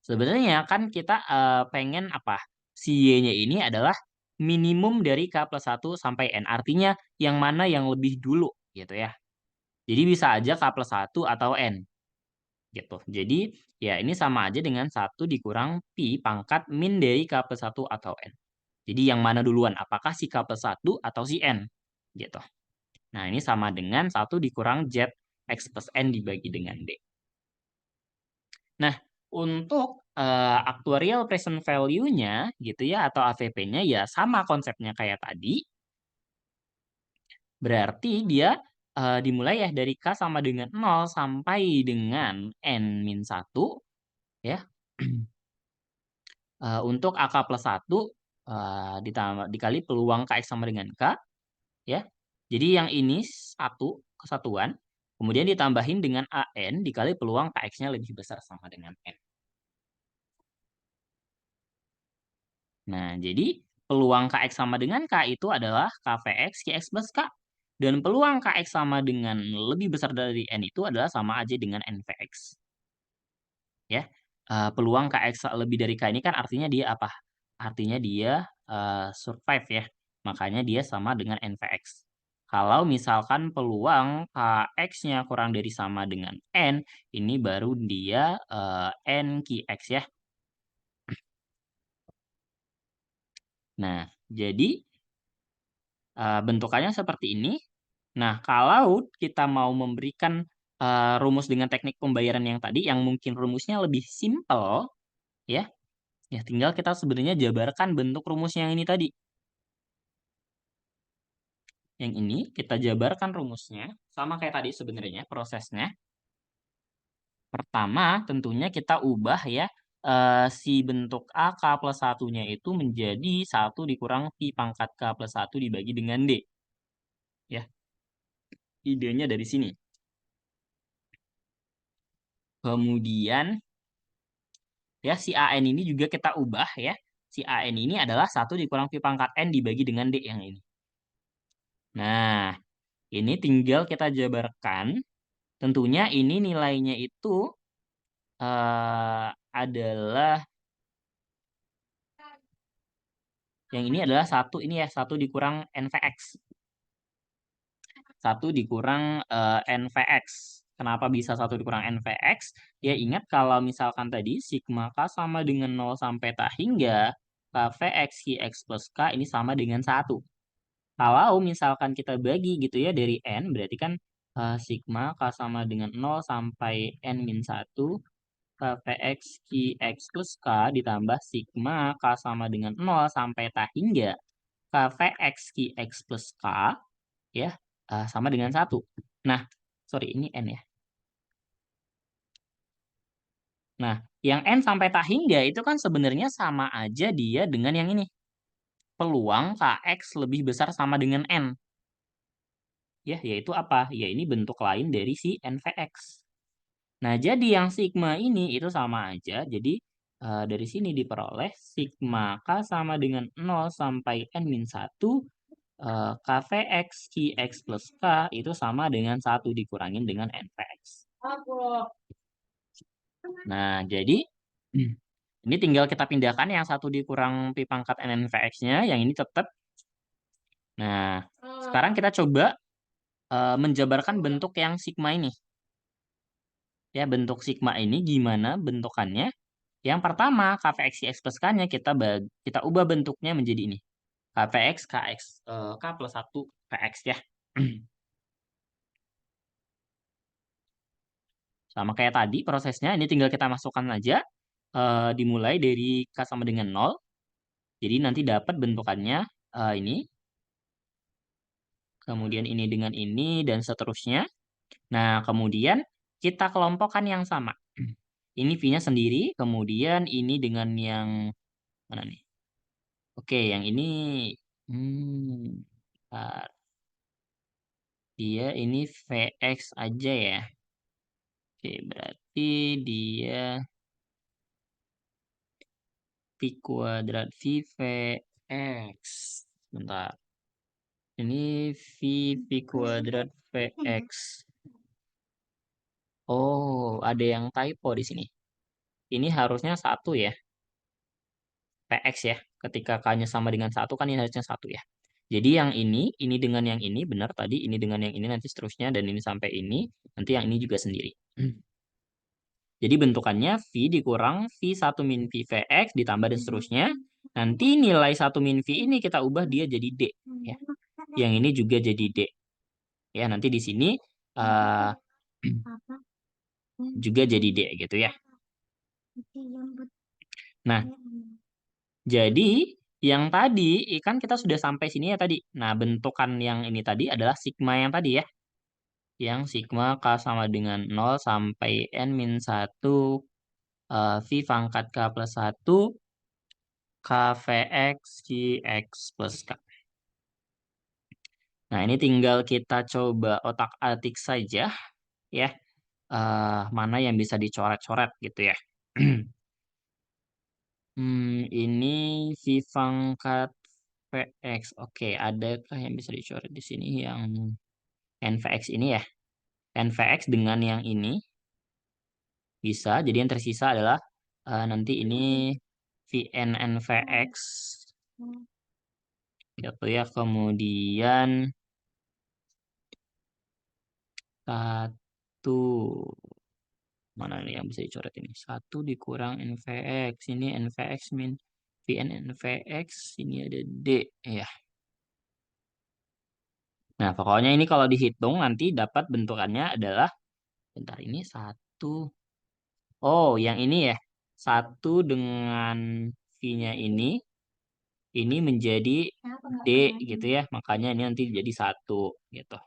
sebenarnya kan kita pengen apa? Si Y-nya ini adalah minimum dari K plus 1 sampai N. Artinya yang mana yang lebih dulu gitu ya. Jadi bisa aja K plus 1 atau N gitu. Jadi ya ini sama aja dengan 1 dikurang Pi pangkat min dari K plus 1 atau N. Jadi yang mana duluan? Apakah si K plus 1 atau si N? Gitu. Nah, ini sama dengan 1 dikurang Z X plus N dibagi dengan D. Nah, untuk actuarial present value-nya gitu ya atau AVP-nya ya sama konsepnya kayak tadi. Berarti dia dimulai ya dari K sama dengan 0 sampai dengan N-1 ya. Untuk AK plus 1 ditambah dikali peluang KX sama dengan K ya. Jadi yang ini satu kesatuan, kemudian ditambahin dengan AN dikali peluang KX-nya lebih besar sama dengan N. Nah, jadi peluang KX sama dengan K itu adalah KVX, QX plus K. Dan peluang KX sama dengan lebih besar dari N itu adalah sama aja dengan NVX. Ya, peluang KX lebih dari K ini kan artinya dia apa? Artinya dia survive ya. Makanya dia sama dengan NVX. Kalau misalkan peluang KX-nya kurang dari sama dengan N, ini baru dia NQX ya. Nah, jadi bentukannya seperti ini. Nah, kalau kita mau memberikan rumus dengan teknik pembayaran yang tadi, yang mungkin rumusnya lebih simpel, ya, ya tinggal kita sebenarnya jabarkan bentuk rumusnya yang ini tadi. Yang ini kita jabarkan rumusnya, sama kayak tadi sebenarnya prosesnya. Pertama, tentunya kita ubah ya, si bentuk AK plus satunya itu menjadi 1 dikurang Pi pangkat K plus 1 dibagi dengan D. Ya, idenya dari sini. Kemudian, ya si AN ini juga kita ubah ya. Si AN ini adalah 1 dikurang Pi pangkat N dibagi dengan D yang ini. Nah, ini tinggal kita jabarkan. Tentunya ini nilainya itu adalah, yang ini adalah 1 ini ya, 1 dikurang NVX. 1 dikurang NVX. Kenapa bisa 1 dikurang NVX? Ya ingat kalau misalkan tadi sigma K sama dengan 0 sampai tak hingga KVX QX plus K ini sama dengan 1. Kalau misalkan kita bagi gitu ya dari N, berarti kan sigma K sama dengan 0 sampai N min 1 KVX QX plus K ditambah sigma K sama dengan 0 sampai tak hingga KVX QX plus K ya sama dengan 1. Nah, sorry ini N ya. Nah, yang N sampai tak hingga itu kan sebenarnya sama aja dia dengan yang ini. Peluang KX lebih besar sama dengan N. Ya, yaitu apa? Ya, ini bentuk lain dari si NVX. Nah, jadi yang sigma ini itu sama aja. Jadi, dari sini diperoleh sigma K sama dengan 0 sampai N-1 KVX QX plus K itu sama dengan 1 dikurangin dengan NVX. Nah, jadi ini tinggal kita pindahkan yang 1 dikurang Pi pangkat NVX-nya, yang ini tetap. Nah, sekarang kita coba menjabarkan bentuk yang sigma ini. Ya, bentuk sigma ini gimana bentukannya? Yang pertama, KVX QX plus K-nya kita ubah bentuknya menjadi ini. KVX KX K plus 1 KX ya. Sama kayak tadi prosesnya, ini tinggal kita masukkan aja. Dimulai dari K sama dengan 0. Jadi nanti dapat bentukannya ini. Kemudian ini dengan ini, dan seterusnya. Nah, kemudian kita kelompokkan yang sama. Ini V-nya sendiri, kemudian ini dengan yang mana nih? Oke, yang ini bentar. Dia ini VX aja ya. Oke, berarti dia Pi kuadrat VX. Bentar. Ini V kuadrat VX. Oh, ada yang typo di sini. Ini harusnya 1 ya. PX ya. Ketika K-nya sama dengan 1 kan ini harusnya 1 ya. Jadi yang ini dengan yang ini, benar tadi, ini dengan yang ini, nanti seterusnya, dan ini sampai ini, nanti yang ini juga sendiri. Jadi bentukannya V dikurang V1 min V VX ditambah dan seterusnya. Nanti nilai 1 min V ini kita ubah dia jadi D. Ya. Yang ini juga jadi D. Ya, nanti di sini uh, juga jadi D gitu ya. Nah, jadi yang tadi kan kita sudah sampai sini ya tadi. Nah, bentukan yang ini tadi adalah sigma yang tadi ya. Yang sigma K sama dengan 0 sampai N min 1 V pangkat K plus 1 KVX QX plus K. Nah, ini tinggal kita coba otak-atik saja ya. Mana yang bisa dicoret-coret gitu ya. Ini V pangkat VX. Oke, adakah yang bisa dicoret di sini yang NVX ini ya? NVX dengan yang ini bisa. Jadi yang tersisa adalah nanti ini VN NVX. Gitu ya. Kemudian 1. Mana nih yang bisa dicoret ini? 1 dikurang NVX. Ini NVX min Vn NVX. Ini ada D. Ya. Nah, pokoknya ini kalau dihitung nanti dapat bentukannya adalah, bentar ini 1. Oh, yang ini ya. 1 dengan V-nya ini menjadi D gitu ya. Makanya ini nanti jadi 1 gitu.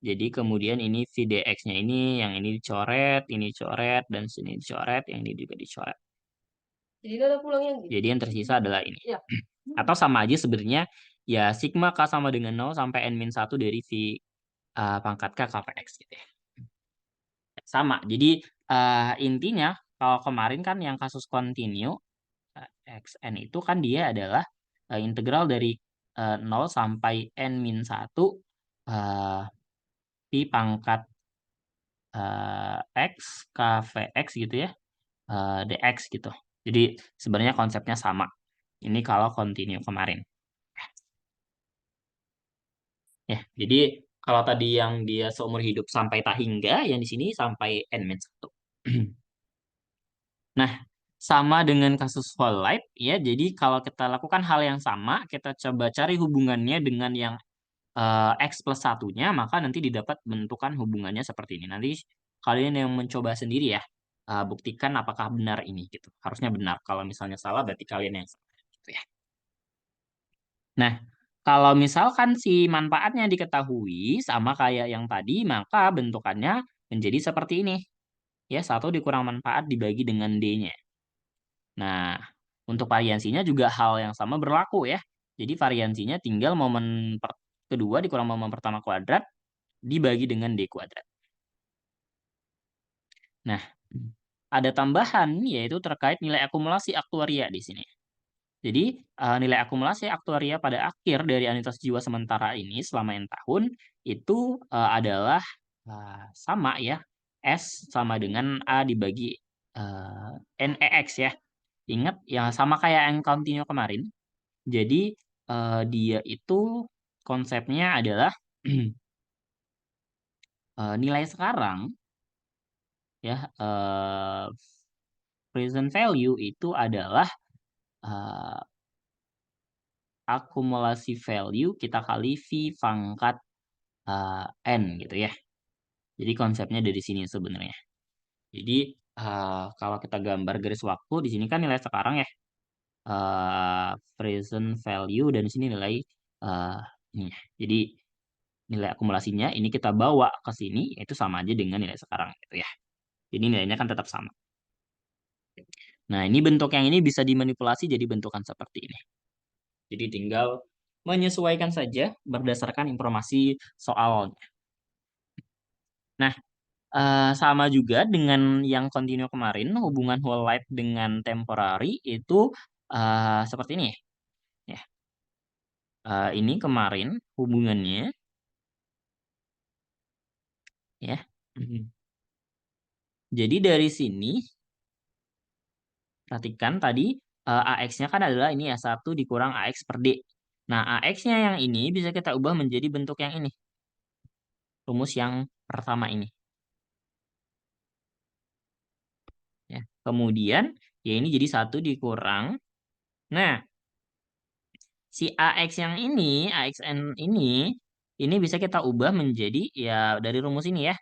Jadi kemudian ini VDX-nya ini, yang ini dicoret, dan sini dicoret, yang ini juga dicoret. Jadi ada pulangnya gitu. Jadi yang tersisa adalah ini. Ya. Atau sama aja sebenarnya, ya sigma K sama dengan 0 sampai N-1 dari V pangkat K KPX gitu ya. Sama. Jadi intinya kalau kemarin kan yang kasus continue XN itu kan dia adalah integral dari 0 sampai N-1 pi pangkat X KVX gitu ya, DX gitu. Jadi sebenarnya konsepnya sama. Ini kalau continue kemarin. Ya, jadi kalau tadi yang dia seumur hidup sampai tahingga, yang di sini sampai N-1. Nah, sama dengan kasus whole life, ya. Jadi kalau kita lakukan hal yang sama, kita coba cari hubungannya dengan yang X plus satunya, maka nanti didapat bentukan hubungannya seperti ini. Nanti kalian yang mencoba sendiri ya, buktikan apakah benar ini gitu. Harusnya benar. Kalau misalnya salah, berarti kalian yang salah. Gitu ya. Nah, kalau misalkan si manfaatnya diketahui sama kayak yang tadi, maka bentukannya menjadi seperti ini. Ya, 1 dikurang manfaat dibagi dengan D-nya. Nah, untuk variansinya juga hal yang sama berlaku ya. Jadi variansinya tinggal momen kedua dikurang momen pertama kuadrat dibagi dengan D kuadrat. Nah, ada tambahan yaitu terkait nilai akumulasi aktuaria di sini. Jadi, nilai akumulasi aktuaria pada akhir dari anuitas jiwa sementara ini selama N tahun itu adalah sama ya, S sama dengan A dibagi NEX ya. Ingat ya sama kayak yang continue kemarin. Jadi, dia itu konsepnya adalah nilai sekarang ya, present value itu adalah eh, akumulasi value kita kali V pangkat N gitu ya. Jadi konsepnya dari sini sebenarnya. Jadi kalau kita gambar garis waktu di sini kan nilai sekarang ya, present value, dan di sini nilai uh, ini. Jadi nilai akumulasinya ini kita bawa ke sini itu sama aja dengan nilai sekarang gitu ya. Jadi nilainya kan tetap sama. Nah, ini bentuk yang ini bisa dimanipulasi jadi bentukan seperti ini. Jadi tinggal menyesuaikan saja berdasarkan informasi soalnya. Nah, sama juga dengan yang continue kemarin, hubungan whole life dengan temporary itu seperti ini ya. Ya. Ini kemarin hubungannya ya. Jadi dari sini perhatikan tadi AX-nya kan adalah ini ya, 1 dikurang AX per D. Nah, AX-nya yang ini bisa kita ubah menjadi bentuk yang ini. Rumus yang pertama ini. Ya. Kemudian, ya ini jadi 1 dikurang. Nah, si AX yang ini, AXN ini bisa kita ubah menjadi ya dari rumus ini ya.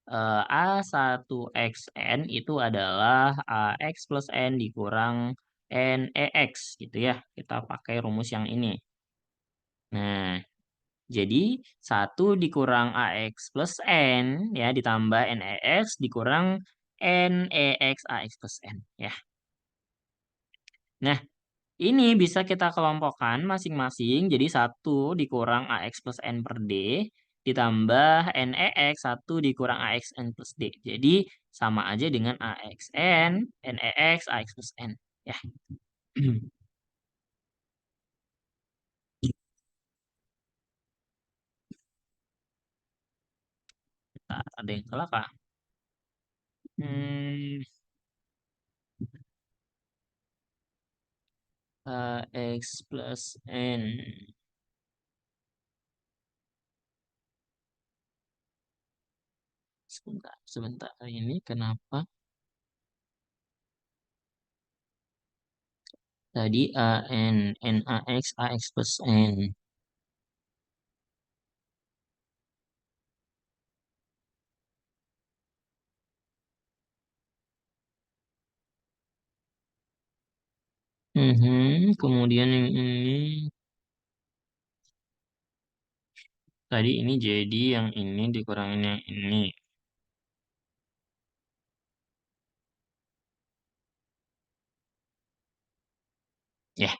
A1XN itu adalah AX plus N dikurang NEX gitu ya. Kita pakai rumus yang ini. Nah, jadi 1 dikurang AX plus N ya ditambah NEX dikurang NEX AX plus N ya. Nah, ini bisa kita kelompokkan masing-masing jadi 1 dikurang AX plus N per D ditambah NEX 1 dikurang AXN plus D. Jadi sama aja dengan AXN, NEX, AX plus N. Ya. Nah, ada yang salah Kak? Hmm, AX plus N. Sebentar. Ini kenapa? Tadi AN, NAX, AX plus N. Kemudian yang ini. Tadi ini jadi yang ini dikurangin yang ini. Ya,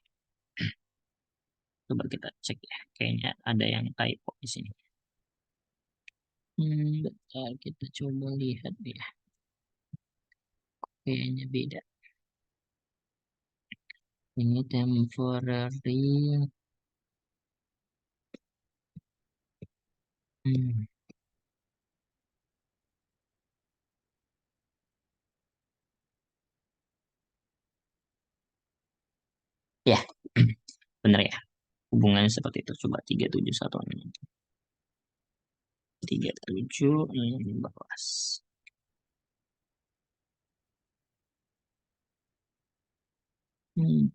coba kita cek ya. Kayaknya ada yang typo di sini. Bentar, kita coba lihat ya. Kayaknya beda. Ini temporary. Ya, benar ya. Hubungannya seperti itu. Coba 3716. 3716. Hmm.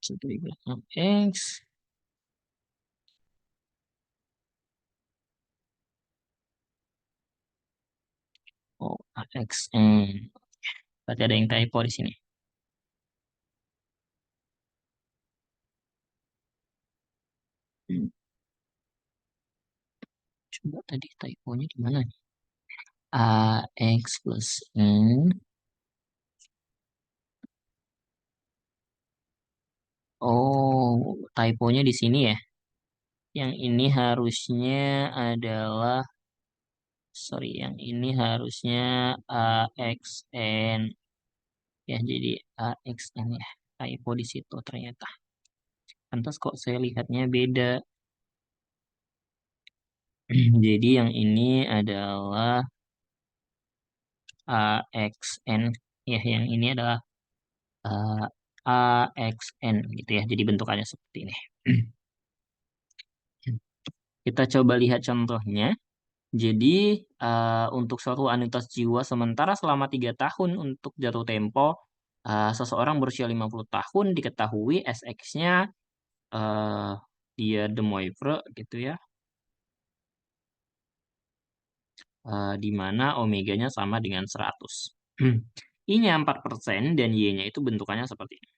1,6X. Oh, AX. Berarti ada yang typo di sini. Coba tadi typonya di mana nih? AX plus N. Oh, typonya di sini ya. Yang ini harusnya adalah, sorry, yang ini harusnya AXN. Ya, jadi AXN ya. Typo di situ ternyata. Pantas kok saya lihatnya beda. Jadi yang ini adalah AXN. Ya, yang ini adalah uh, AXN gitu ya. Jadi bentukannya seperti ini. Kita coba lihat contohnya. Jadi untuk suatu anuitas jiwa sementara selama 3 tahun untuk jatuh tempo, seseorang berusia 50 tahun diketahui SX-nya dia De Moivre gitu ya, di mana omeganya sama dengan 100. I-nya 4% dan Y-nya itu bentukannya seperti ini.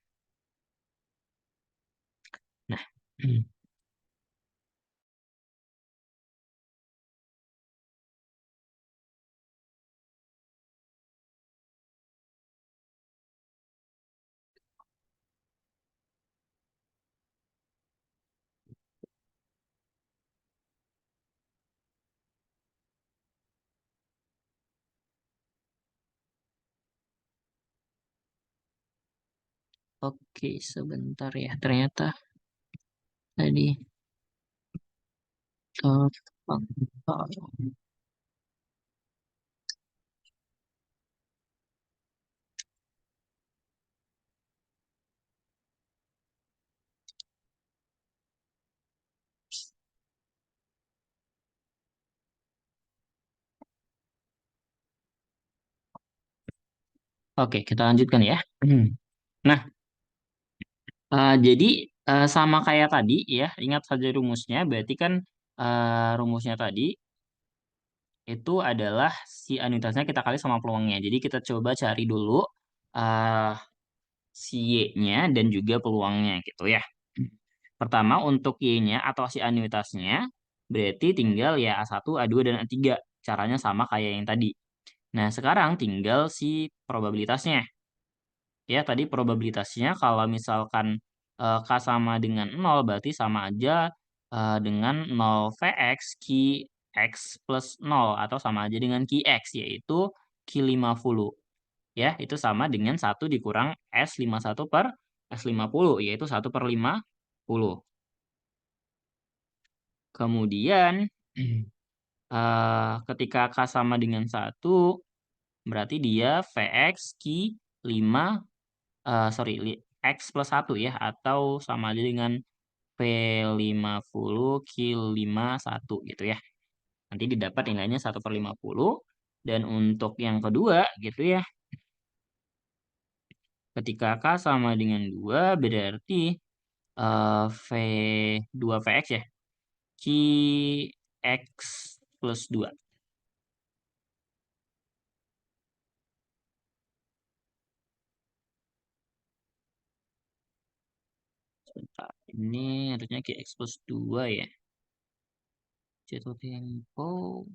Nah, oke, sebentar ya. Ternyata tadi uh, oke, kita lanjutkan ya. Nah, jadi sama kayak tadi ya, ingat saja rumusnya. Berarti kan rumusnya tadi itu adalah si anuitasnya kita kali sama peluangnya. Jadi kita coba cari dulu uh, si Y-nya dan juga peluangnya gitu ya. Pertama untuk Y-nya atau si anuitasnya berarti tinggal ya A1, A2, dan A3. Caranya sama kayak yang tadi. Nah, sekarang tinggal si probabilitasnya. Ya, tadi probabilitasnya kalau misalkan K sama dengan 0 berarti sama aja dengan 0 VX Q X plus 0 atau sama aja dengan QX yaitu Q50. Ya, itu sama dengan 1 dikurang S51 per S50 yaitu 1/50. Kemudian ketika K sama dengan 1 berarti dia VX Q5 sorry, X plus 1 ya, atau sama aja dengan P50 Q51 gitu ya. Nanti didapat nilainya 1/50. Dan untuk yang kedua gitu ya, ketika K sama dengan 2 berarti V 2Vx ya. Qx plus 2. Sebentar. Ini harusnya Qx plus 2 ya. Jatuh tempo.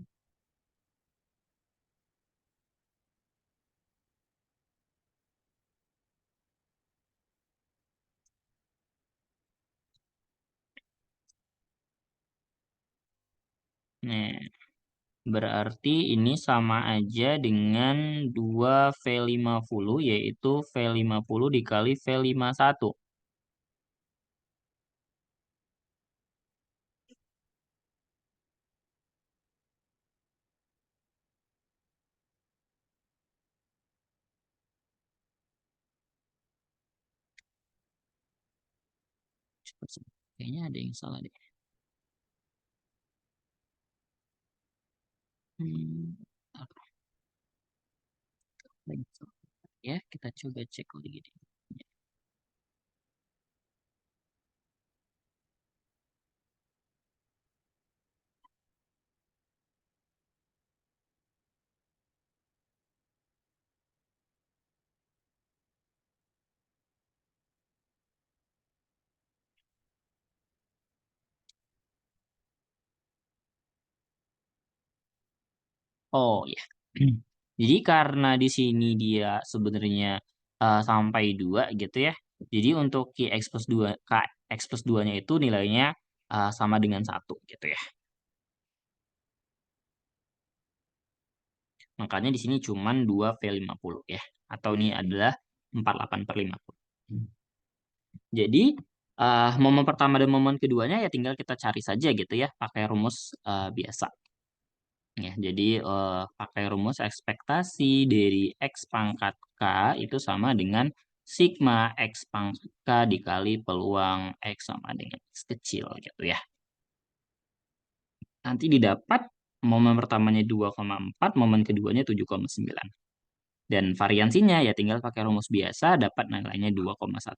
Nah, berarti ini sama aja dengan 2V50, yaitu V50 dikali V51. Kayaknya ada yang salah deh. Apa yang salah? Ya, kita coba cek lagi deh. Oh ya. Jadi karena di sini dia sebenarnya sampai 2 gitu ya. Jadi untuk Kx plus 2-nya itu nilainya sama dengan 1 gitu ya. Makanya di sini cuman 2V50 ya. Atau ini adalah 48/50. Jadi momen pertama dan momen keduanya ya tinggal kita cari saja gitu ya pakai rumus biasa. Ya, jadi pakai rumus ekspektasi dari X pangkat K itu sama dengan sigma X pangkat K dikali peluang X sama dengan X kecil gitu ya. Nanti didapat momen pertamanya 2,4, momen keduanya 7,9. Dan variansinya ya tinggal pakai rumus biasa dapat nilainya 2,14.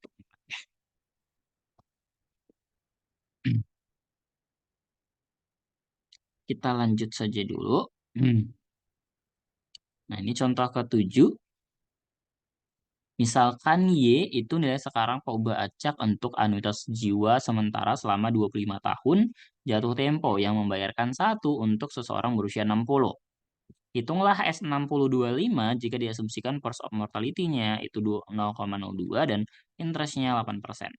Kita lanjut saja dulu. Nah, ini contoh ke-7. Misalkan Y itu nilai sekarang Pauba acak untuk anuitas jiwa sementara selama 25 tahun jatuh tempo yang membayarkan 1 untuk seseorang berusia 60. Hitunglah S6025 jika diasumsikan course of mortality-nya itu 0,02 dan interest-nya 8%.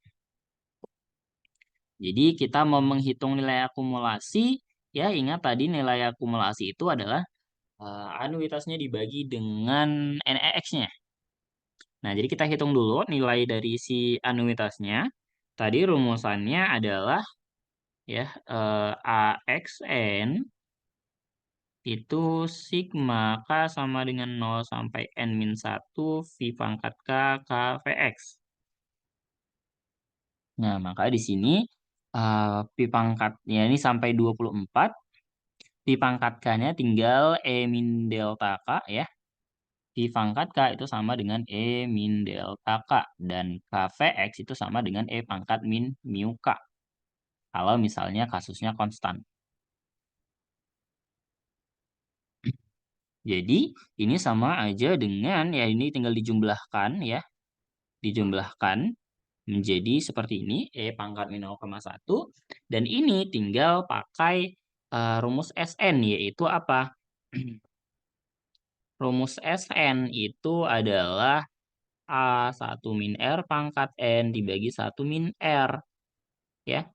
Jadi kita mau menghitung nilai akumulasi, ya ingat tadi nilai akumulasi itu adalah anuitasnya dibagi dengan NEX-nya. Nah, jadi kita hitung dulu nilai dari si anuitasnya. Tadi rumusannya adalah ya AXN itu sigma K sama dengan 0 sampai N-1 V pangkat K KVX. Nah, maka di sini Pi pangkatnya ini sampai 24. Pi pangkat K-nya tinggal E min delta K ya. Pi pangkat K itu sama dengan E min delta K. Dan KVX itu sama dengan E pangkat min mu K. Kalau misalnya kasusnya konstan. Jadi ini sama aja dengan ya ini tinggal dijumlahkan ya. Dijumlahkan menjadi seperti ini. E pangkat min 0,1. Dan ini tinggal pakai rumus Sn yaitu apa? Rumus Sn itu adalah A1 min R pangkat N dibagi 1 min R. Ya.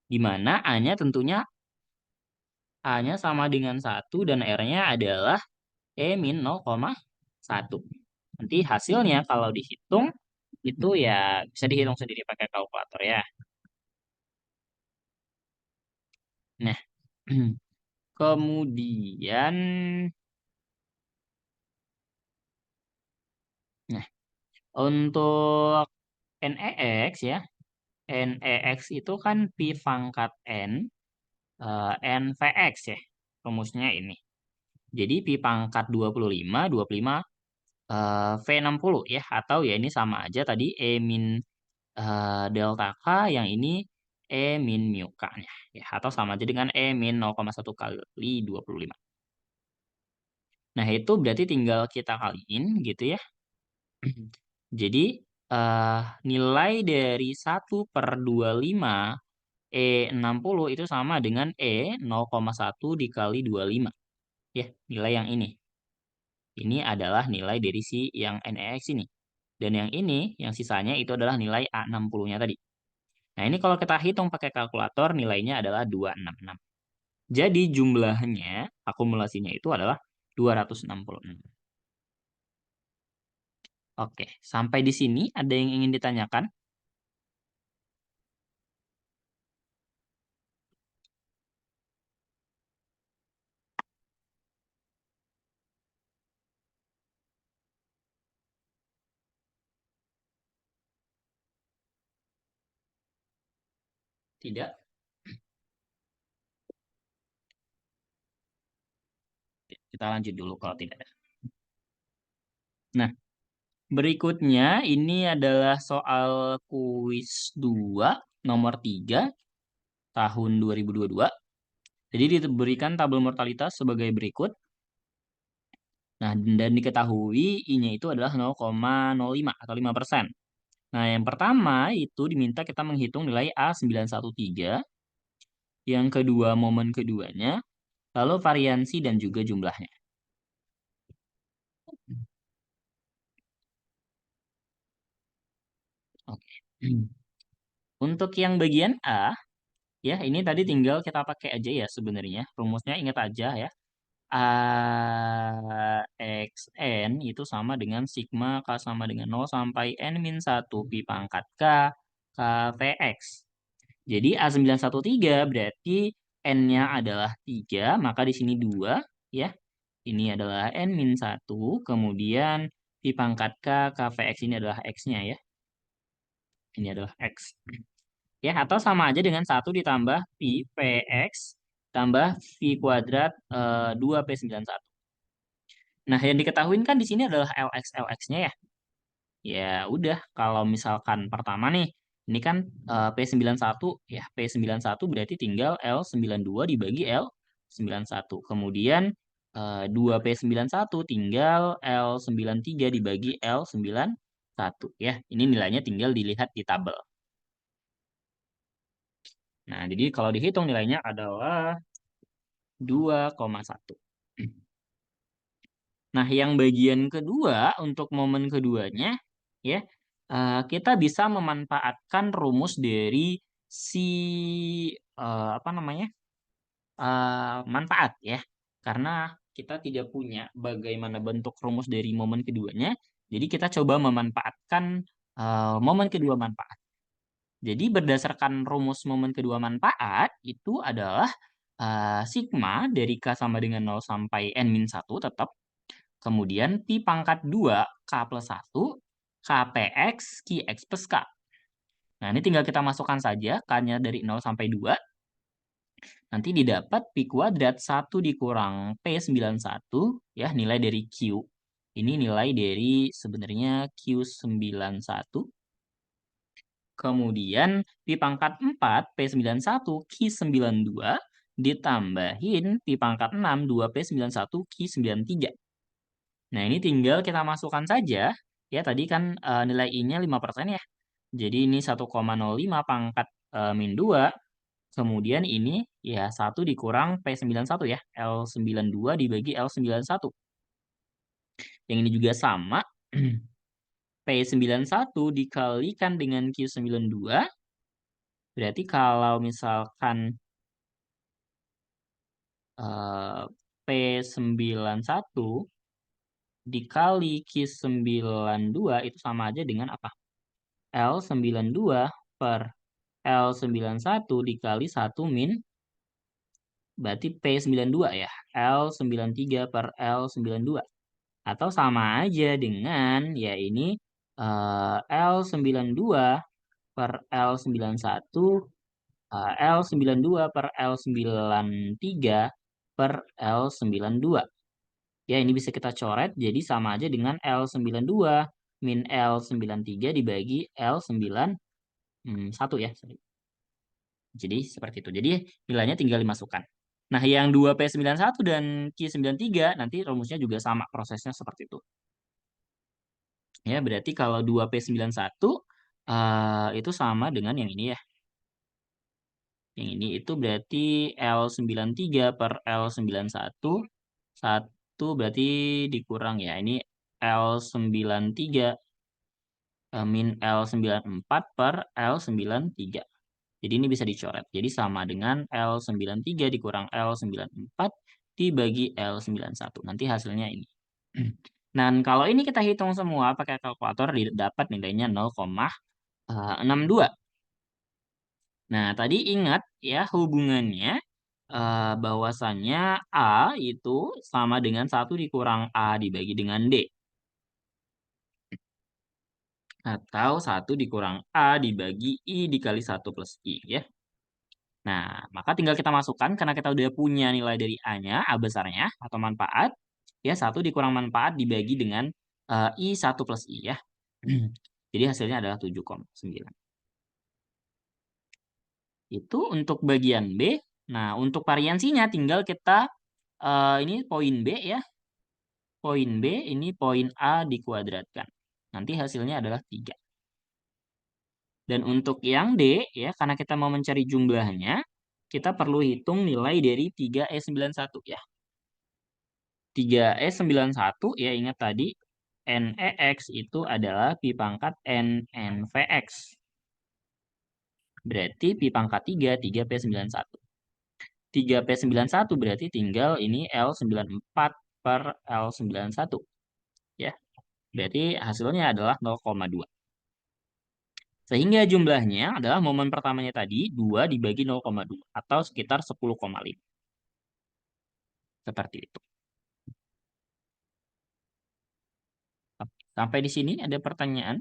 Di mana A-nya tentunya A-nya sama dengan 1 dan R-nya adalah E min 0,1. Nanti hasilnya kalau dihitung itu ya bisa dihitung sendiri pakai kalkulator ya. Nah, kemudian nah untuk NEX ya. NEX itu kan Pi pangkat N NVX ya. Rumusnya ini. Jadi pi pangkat 25 V60 ya. Atau ya ini sama aja tadi E min delta K, yang ini E min mu K-nya. Ya, atau sama aja dengan E min 0,1 kali 25. Nah, itu berarti tinggal kita kaliin gitu ya. Jadi, nilai dari 1/25 E60 itu sama dengan E 0,1 dikali 25. Ya, nilai yang ini. Ini adalah nilai dari si yang NEX ini. Dan yang ini, yang sisanya itu adalah nilai A60-nya tadi. Nah, ini kalau kita hitung pakai kalkulator, nilainya adalah 266. Jadi jumlahnya, akumulasinya itu adalah 266. Oke, sampai di sini ada yang ingin ditanyakan? Tidak? Kita lanjut dulu kalau tidak ada. Nah, berikutnya ini adalah soal kuis 2 nomor 3 tahun 2022. Jadi diberikan tabel mortalitas sebagai berikut. Nah, dan diketahui I-nya itu adalah 0,05 atau 5%. Nah, yang pertama itu diminta kita menghitung nilai A913, yang kedua momen keduanya, lalu variansi dan juga jumlahnya. Oke. Untuk yang bagian A, ya ini tadi tinggal kita pakai aja ya sebenarnya. Rumusnya ingat aja ya. AXN itu sama dengan sigma K sama dengan 0 sampai N-1 pi pangkat K KVX. Jadi A913 berarti N-nya adalah 3, maka di sini 2 ya. Ini adalah N-1, kemudian pi pangkat K KVX ini adalah X-nya ya. Ini adalah X. Ya, atau sama aja dengan 1 ditambah pi PX tambah V kuadrat 2P91. Nah, yang diketahui kan di sini adalah LX-nya ya. Ya udah, kalau misalkan pertama nih, ini kan P91 ya. P91 berarti tinggal L92 dibagi L91. Kemudian 2P91 tinggal L93 dibagi L91 ya. Ini nilainya tinggal dilihat di tabel. Nah, jadi kalau dihitung nilainya adalah 2,1. Nah, yang bagian kedua untuk momen keduanya ya, kita bisa memanfaatkan rumus dari si apa namanya? Manfaat ya. Karena kita tidak punya bagaimana bentuk rumus dari momen keduanya, jadi kita coba memanfaatkan momen kedua manfaat. Jadi berdasarkan rumus momen kedua manfaat itu adalah sigma dari K sama dengan 0 sampai N-1 tetap. Kemudian pi pangkat 2 K plus 1 KPX QX plus K. Nah, ini tinggal kita masukkan saja K-nya dari 0 sampai 2. Nanti didapat pi kuadrat 1 dikurang P91 ya, nilai dari Q. Ini nilai dari sebenarnya Q91. Kemudian pi pangkat 4 P91 Q92 ditambahin pi pangkat 6 2P91 Q93. Nah, ini tinggal kita masukkan saja. Ya, tadi kan nilai I-nya 5% ya. Jadi ini 1,05 pangkat min 2. Kemudian ini ya 1 dikurang P91 ya. L92 dibagi L91. Yang ini juga sama. P91 dikalikan dengan Q92. Berarti kalau misalkan P91 dikali Q92 itu sama aja dengan apa? L92 per L91 dikali 1 min, berarti P92 ya. L93 per L92. Atau sama aja dengan, ya ini L92 per L91, L92 per L93 per L92. Ya, ini bisa kita coret jadi sama aja dengan L92 min L93 dibagi L91 ya. Sorry. Jadi seperti itu. Jadi nilainya tinggal dimasukkan. Nah, yang 2P91 dan Q93 nanti rumusnya juga sama prosesnya seperti itu. Ya, berarti kalau 2P91 itu sama dengan yang ini ya. Yang ini itu berarti L93 per L91. 1 berarti dikurang ya. Ini L93 min L94 per L93. Jadi ini bisa dicoret. Jadi sama dengan L93 dikurang L94 dibagi L91. Nanti hasilnya ini. Dan kalau ini kita hitung semua pakai kalkulator dapat nilainya 0,62. Nah, tadi ingat ya hubungannya bahwasannya A itu sama dengan 1 dikurang A dibagi dengan D. Atau 1 dikurang A dibagi I dikali 1 plus I ya. Nah, maka tinggal kita masukkan karena kita udah punya nilai dari A-nya, A besarnya atau manfaat. Ya, 1 dikurang manfaat dibagi dengan I 1 plus I ya. Jadi hasilnya adalah 7,9. Itu untuk bagian B. Nah, untuk variansinya tinggal kita ini poin B ya. Poin B ini poin A dikuadratkan. Nanti hasilnya adalah 3. Dan untuk yang D ya, karena kita mau mencari jumlahnya, kita perlu hitung nilai dari 3E91 ya. 3E91 ya ingat tadi NEX itu adalah pi pangkat NNVX. Berarti pi pangkat 3, 3P91. 3P91 berarti tinggal ini L94 per L91. Ya. Berarti hasilnya adalah 0,2. Sehingga jumlahnya adalah momen pertamanya tadi 2 dibagi 0,2 atau sekitar 10,5. Seperti itu. Sampai di sini ada pertanyaan?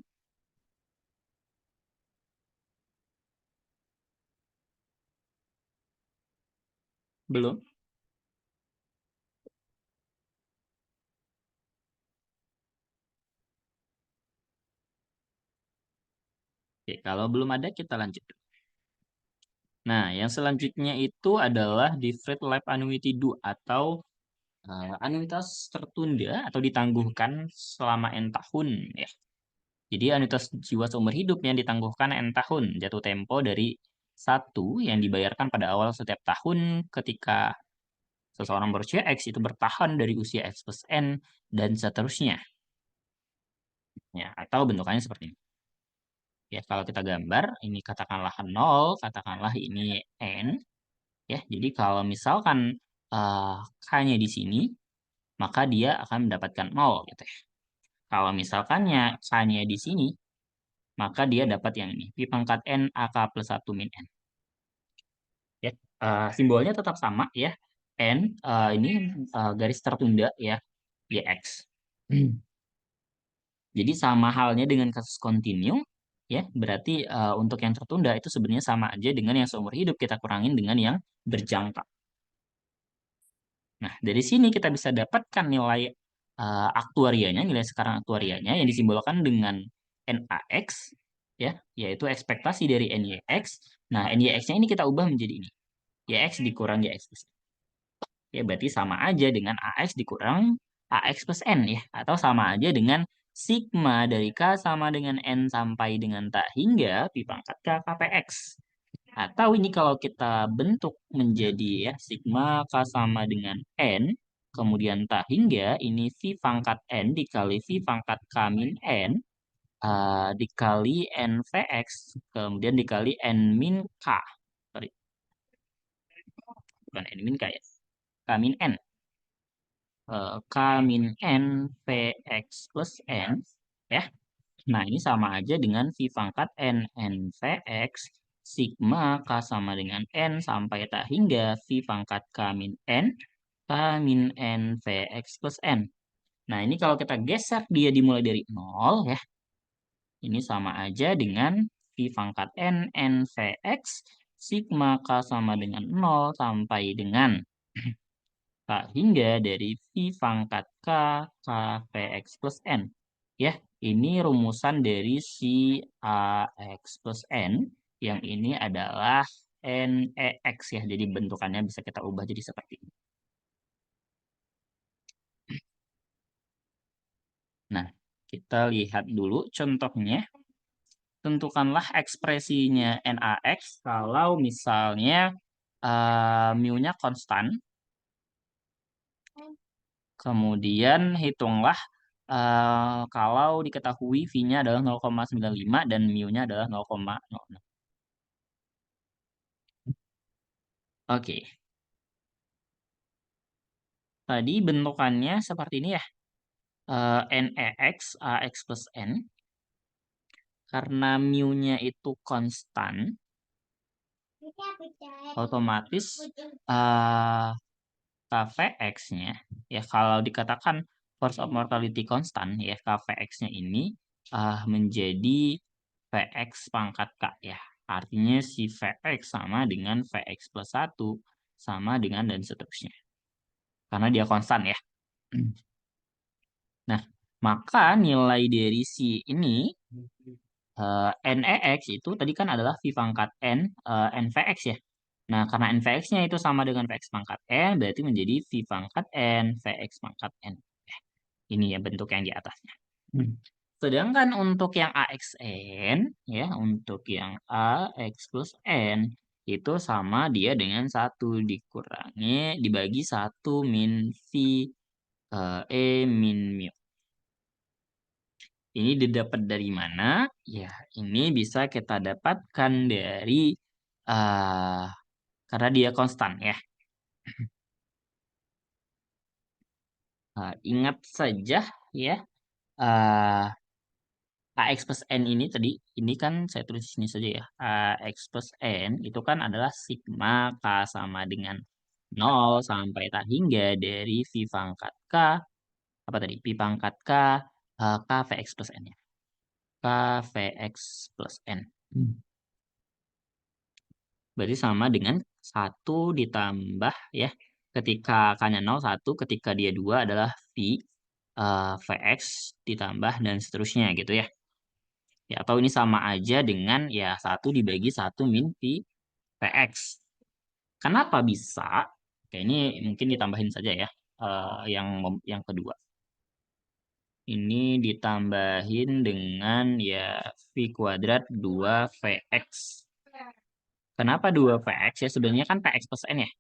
Belum? Oke, kalau belum ada kita lanjut. Nah, yang selanjutnya itu adalah deferred life annuity due atau anuitas tertunda atau ditangguhkan selama N tahun ya. Jadi anuitas jiwa seumur hidup yang ditangguhkan N tahun jatuh tempo dari 1 yang dibayarkan pada awal setiap tahun ketika seseorang berusia X itu bertahan dari usia X plus N dan seterusnya. Ya, atau bentukannya seperti ini. Ya, kalau kita gambar, ini katakanlah 0, katakanlah ini N. Ya, jadi kalau misalkan K-nya di sini, maka dia akan mendapatkan 0 gitu ya. Kalau misalkannya K-nya di sini, maka dia dapat yang ini, pi pangkat N AK plus 1 min N. Ya, simbolnya tetap sama ya. N ini garis tertunda ya, YX. Jadi sama halnya dengan kasus kontinu, ya berarti untuk yang tertunda itu sebenarnya sama aja dengan yang seumur hidup kita kurangin dengan yang berjangka. Nah, dari sini kita bisa dapatkan nilai aktuarianya, nilai sekarang aktuarianya yang disimbolkan dengan NAX, ya, yaitu ekspektasi dari NYX. Nah, NYX-nya ini kita ubah menjadi ini. YX dikurang YX plus N. Ya, berarti sama aja dengan AX dikurang AX plus N ya. Atau sama aja dengan sigma dari K sama dengan N sampai dengan tak hingga pi pangkat K KPX. Atau ini kalau kita bentuk menjadi ya sigma K sama dengan N, kemudian tak hingga ini V pangkat N dikali V pangkat K min N, dikali NVX, kemudian dikali N min K. Sorry. Bukan N min K ya. K min N. K min N VX plus N. Ya. Nah, ini sama aja dengan V pangkat N NVX sigma K sama dengan N sampai tak hingga V pangkat K min N K min N VX plus N. Nah, ini kalau kita geser dia dimulai dari 0 ya. Ini sama aja dengan V pangkat N NVX sigma K sama dengan 0 sampai dengan tak hingga dari V pangkat K Vx plus N. Ya, ini rumusan dari si AX plus N, yang ini adalah NEX ya, jadi bentukannya bisa kita ubah jadi seperti ini. Nah, kita lihat dulu contohnya. Tentukanlah ekspresinya NAX kalau misalnya mu-nya konstan. Kemudian hitunglah kalau diketahui V-nya adalah 0,95 dan mu-nya adalah 0,06. Oke. Tadi bentukannya seperti ini ya. NEX, AX plus N. Karena mu-nya itu konstan, otomatis KVX-nya, ya kalau dikatakan force of mortality constant, ya KVX-nya ini menjadi Vx pangkat K ya. Artinya si Vx sama dengan Vx plus 1, sama dengan dan seterusnya. Karena dia konstan ya. Nah, maka nilai dari si ini, NEX itu tadi kan adalah V pangkat N, NVX ya. Nah, karena NVX-nya itu sama dengan Vx pangkat N, berarti menjadi V pangkat N, Vx pangkat N. Ini ya bentuk yang di atasnya. Sedangkan untuk yang AXN, ya, untuk yang AX plus N, itu sama dia dengan 1 dikurangi, dibagi 1 min V E min mu. Ini didapat dari mana? Ya, ini bisa kita dapatkan dari, karena dia konstan ya. Ingat saja ya, AX plus N ini tadi, ini kan saya tulis di sini saja ya. AX plus N itu kan adalah sigma K sama dengan 0 sampai tak hingga dari V pangkat K, apa tadi? V pangkat K, K Vx plus N ya. K Vx plus N. Berarti sama dengan 1 ditambah ya. Ketika K-nya 0, 1. Ketika dia 2 adalah V, Vx ditambah dan seterusnya gitu ya. Ya, atau ini sama aja dengan ya 1 dibagi 1 min V Vx. Kenapa bisa? Oke, ini mungkin ditambahin saja ya. Yang kedua. Ini ditambahin dengan ya V kuadrat 2 Vx. Kenapa 2 Vx? Ya sebenarnya kan Vx plus N ya.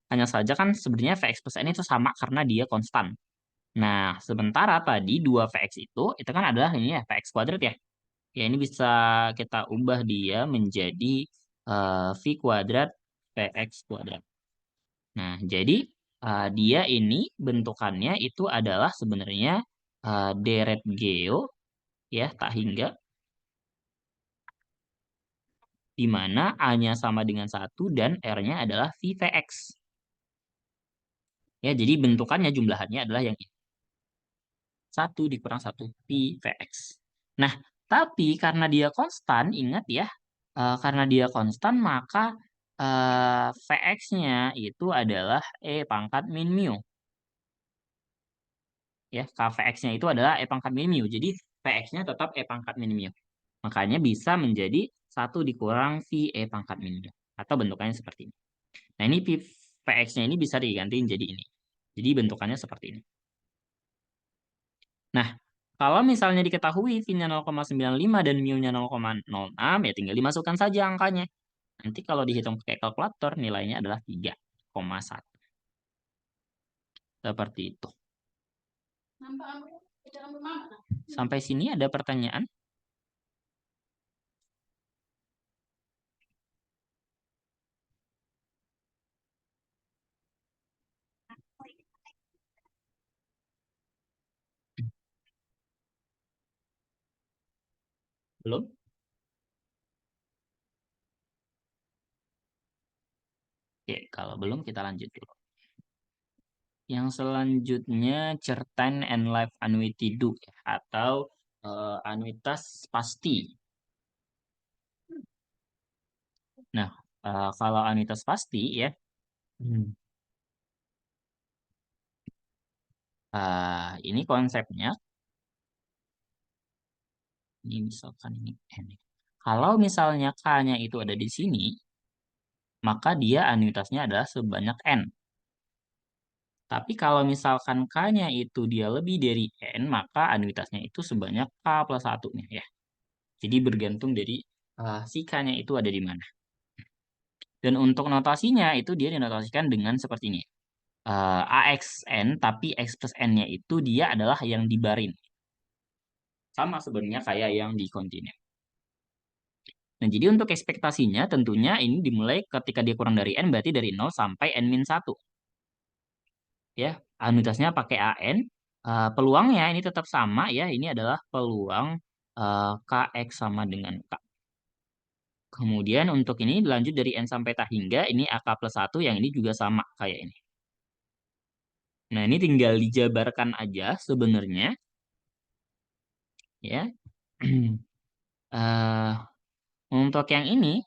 Hanya saja kan sebenarnya Vx plus N itu sama karena dia konstan. Nah, sementara tadi 2 Vx itu kan adalah ini ya Vx kuadrat ya. Ya, ini bisa kita ubah dia menjadi V kuadrat Vx kuadrat. Nah, jadi dia ini bentukannya itu adalah sebenarnya deret geo ya, tak hingga, di mana A-nya sama dengan 1 dan R-nya adalah VVX. Ya, jadi bentukannya jumlahannya adalah yang ini. 1 dikurang 1 VVX. Nah, tapi karena dia konstan, ingat ya, karena dia konstan maka Vx-nya itu adalah E pangkat min mu. Ya, Kvx-nya itu adalah E pangkat min mu. Jadi Vx-nya tetap E pangkat min mu. Makanya bisa menjadi 1 dikurang V E pangkat min mu. Atau bentukannya seperti ini. Nah, ini Vx-nya ini bisa digantiin jadi ini. Jadi bentukannya seperti ini. Nah, kalau misalnya diketahui V-nya 0,95 dan mu-nya 0,06, ya tinggal dimasukkan saja angkanya. Nanti kalau dihitung pakai kalkulator, nilainya adalah 3,1. Seperti itu. Sampai sini ada pertanyaan? Belum? Oke, kalau belum kita lanjut dulu. Yang selanjutnya certain and life annuity do atau anuitas pasti. Nah, kalau anuitas pasti ya, Ini konsepnya. Ini misalkan ini N. Kalau misalnya K-nya itu ada di sini, maka dia anuitasnya adalah sebanyak N. Tapi kalau misalkan K-nya itu dia lebih dari N, maka anuitasnya itu sebanyak K plus 1-nya ya. Jadi bergantung dari si K-nya itu ada di mana. Dan untuk notasinya itu dia dinotasikan dengan seperti ini. AXN, tapi X plus N-nya itu dia adalah yang dibarin. Sama sebenarnya kayak yang di kontinen. Nah, jadi untuk ekspektasinya tentunya ini dimulai ketika dia kurang dari N, berarti dari 0 sampai N-1. Ya, anuitasnya pakai AN. Peluangnya ini tetap sama ya, ini adalah peluang KX sama dengan K. Kemudian untuk ini dilanjut dari N sampai tak hingga, ini AK plus 1 yang ini juga sama kayak ini. Nah, ini tinggal dijabarkan aja sebenarnya. Ya. Untuk yang ini,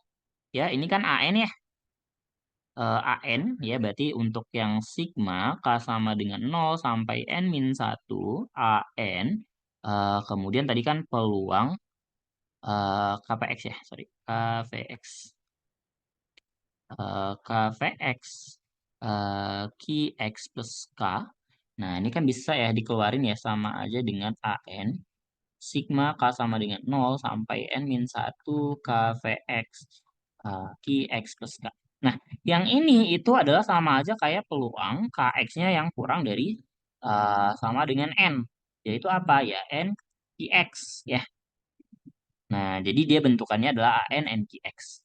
ya ini kan AN ya. AN ya berarti untuk yang sigma K sama dengan 0 sampai N-1 AN. Kemudian tadi kan peluang KPX ya, sorry, KVX. KVX QX plus K. Nah, ini kan bisa ya dikeluarin ya sama aja dengan AN. Sigma K sama dengan 0 sampai N-1 KVX QX plus K. Nah, yang ini itu adalah sama aja kayak peluang KX-nya yang kurang dari sama dengan N. Yaitu apa ya? N QX ya. Nah, jadi dia bentukannya adalah AN NQX.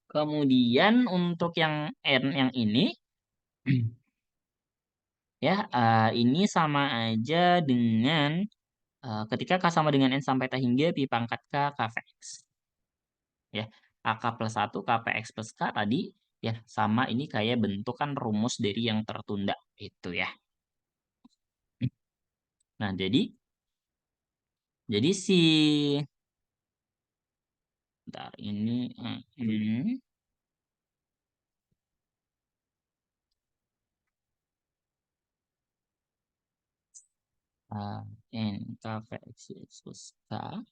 Kemudian untuk yang N yang ini, ya ini sama aja dengan ketika K sama dengan N sampai T hingga pi pangkat K KVX. Ya, AK plus 1 KPX plus K tadi, ya sama ini kayak bentukan rumus dari yang tertunda. Itu ya. Nah, jadi si... Bentar, ini... N KVX plus K.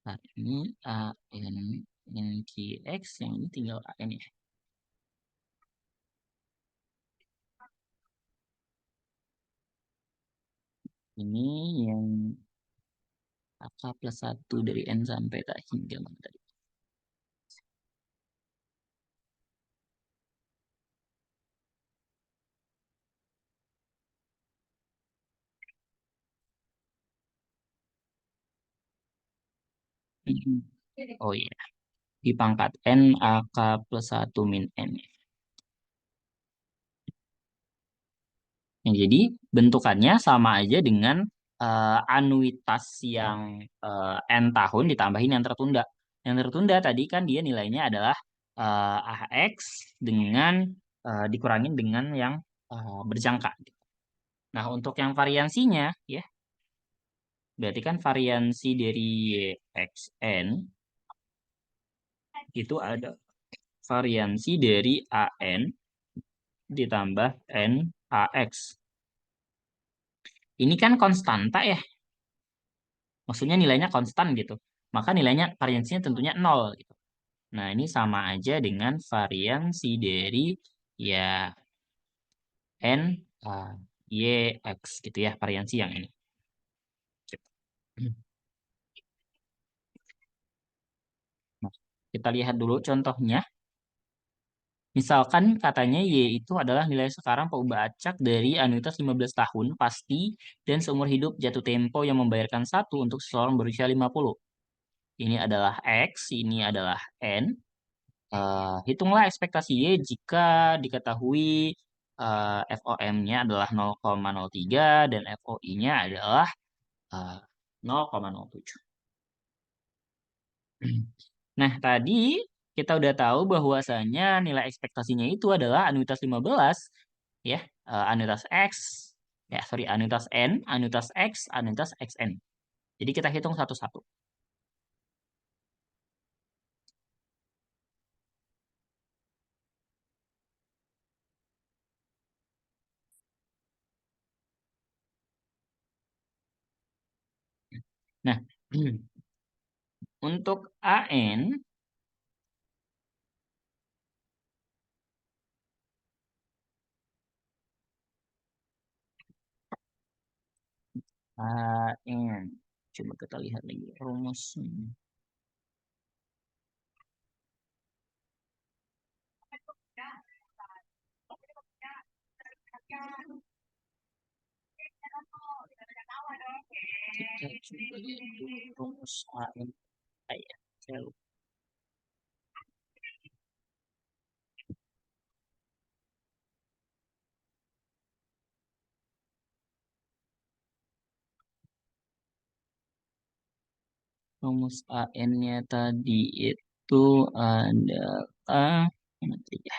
Nah, ini AN NQX yang ini tinggal AN ya. Ini yang AK plus 1 dari N sampai tak hingga mana tadi. Oh iya, di pangkat N AK plus 1 min N. Yang jadi bentukannya sama aja dengan anuitas yang N tahun ditambahin yang tertunda. Yang tertunda tadi kan dia nilainya adalah AX dengan dikurangin dengan yang berjangka. Nah, untuk yang variansinya ya, berarti kan variansi dari YXN itu ada variansi dari AN ditambah NAX. Ini kan konstanta ya. Maksudnya nilainya konstan gitu. Maka nilainya variansinya tentunya 0 gitu. Nah, ini sama aja dengan variansi dari ya N Y X gitu ya, variansi yang ini. Nah, kita lihat dulu contohnya. Misalkan katanya Y itu adalah nilai sekarang pengubah acak dari anuitas 15 tahun pasti dan seumur hidup jatuh tempo yang membayarkan 1 untuk seseorang berusia 50. Ini adalah X, ini adalah N. Hitunglah ekspektasi Y jika diketahui FOM-nya adalah 0,03 dan FOI-nya adalah 0,07. Nah, tadi kita udah tahu bahwasanya nilai ekspektasinya itu adalah anuitas 15, ya, anuitas X, ya, sorry, anuitas N, anuitas X, anuitas XN. Jadi kita hitung satu-satu. Nah, untuk AN coba kita lihat lagi rumusnya. Kita coba lihat dulu rumus AN. Saya lupa. Rumus AN-nya tadi itu adalah mana tadi ya?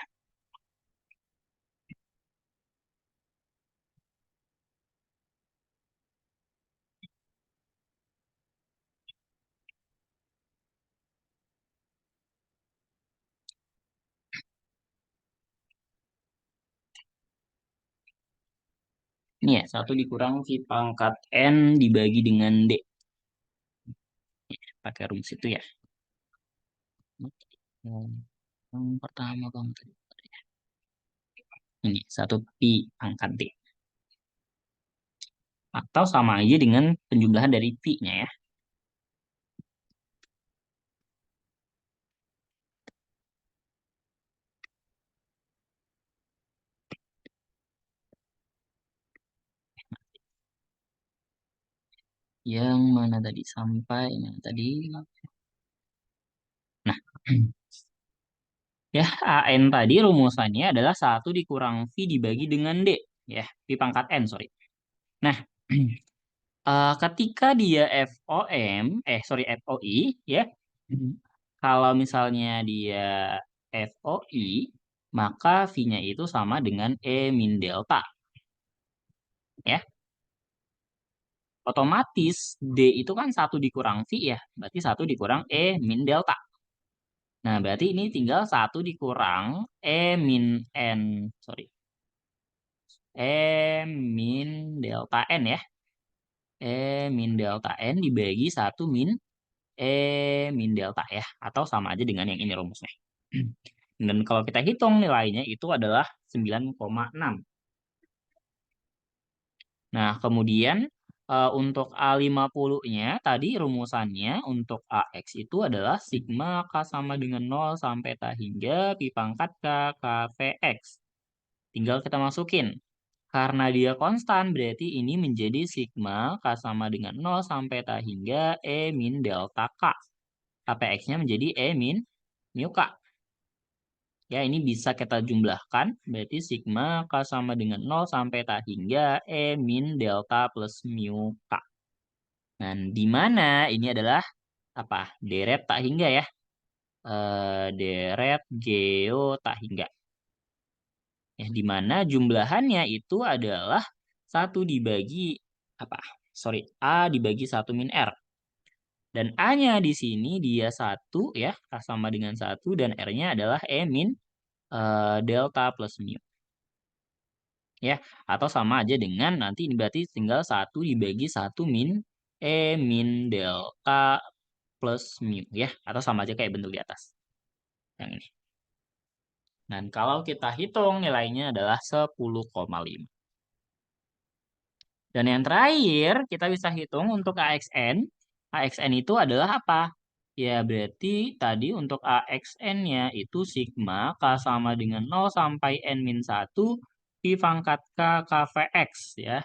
Ini ya, 1 dikurang V pangkat N dibagi dengan D. Pakai rumus itu ya. Yang pertama kamu tadi. Ini 1 pi pangkat D. Atau sama aja dengan penjumlahan dari pi-nya ya. Yang mana tadi sampai yang tadi. Nah, ya AN tadi rumusannya adalah 1 dikurang V dibagi dengan D. Ya, V pangkat N, sorry. Nah, ketika dia FOI, ya. Kalau misalnya dia FOI, maka V-nya itu sama dengan E min delta. Ya. Otomatis D itu kan 1 dikurang V ya. Berarti 1 dikurang E min delta. Nah, berarti ini tinggal 1 dikurang E min N. Sorry. E min delta N ya. E min delta N dibagi 1 min E min delta ya. Atau sama aja dengan yang ini rumusnya. Dan kalau kita hitung nilainya itu adalah 9,6. Nah, kemudian untuk A50-nya tadi rumusannya untuk AX itu adalah sigma K sama dengan 0 sampai tak hingga pi pangkat K KVX. Tinggal kita masukin. Karena dia konstan, berarti ini menjadi sigma K sama dengan 0 sampai tak hingga E min delta K. KPX-nya menjadi E min mu K. Ya, ini bisa kita jumlahkan. Berarti sigma K sama dengan 0 sampai tak hingga E min delta plus mu K. Dan di mana ini adalah apa? Deret tak hingga ya. Deret geo tak hingga. Ya, di mana jumlahannya itu adalah 1 dibagi apa? Sorry, A dibagi 1 min R. Dan A-nya di sini dia 1 ya, K sama dengan 1 dan R-nya adalah E min delta plus mu. Ya, atau sama aja dengan nanti ini berarti tinggal 1 dibagi 1 min E min delta plus mu ya, atau sama aja kayak bentuk di atas. Yang ini. Dan kalau kita hitung nilainya adalah 10,5. Dan yang terakhir kita bisa hitung untuk AXN. AXN itu adalah apa? Ya berarti tadi untuk AXN-nya itu sigma K sama dengan 0 sampai N-1 pi pangkat K KVX ya.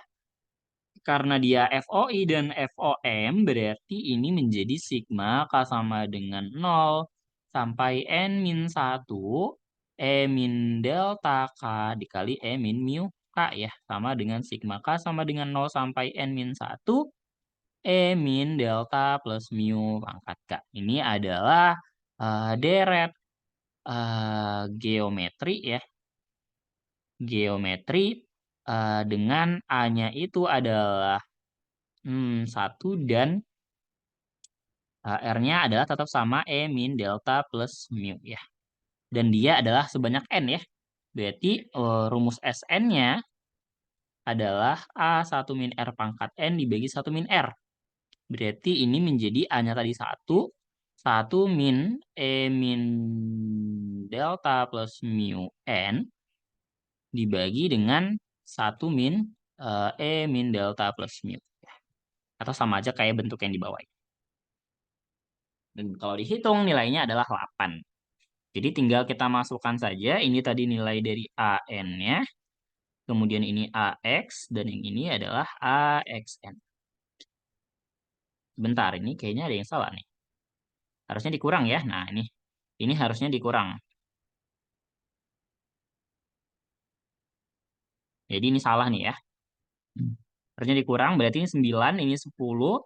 Karena dia FOI dan FOM berarti ini menjadi sigma K sama dengan 0 sampai N-1 E min delta K dikali E min mu K ya. Sama dengan sigma K sama dengan 0 sampai N-1 E min delta plus mu pangkat K. Ini adalah deret geometri ya. Geometri dengan A-nya itu adalah 1 dan R-nya adalah tetap sama E min delta plus mu ya. Dan dia adalah sebanyak N ya. Berarti rumus SN-nya adalah A1 min R pangkat N dibagi 1 min R. Berarti ini menjadi A-nya tadi 1 min E min delta plus mu N dibagi dengan 1 min E min delta plus mu. Atau sama aja kayak bentuk yang di bawah. Dan kalau dihitung nilainya adalah 8. Jadi tinggal kita masukkan saja, ini tadi nilai dari AN-nya, kemudian ini AX, dan yang ini adalah AXN. Bentar, ini kayaknya ada yang salah nih. Harusnya dikurang ya. Nah, ini harusnya dikurang. Jadi ini salah nih ya. Harusnya dikurang, berarti ini 9, ini 10,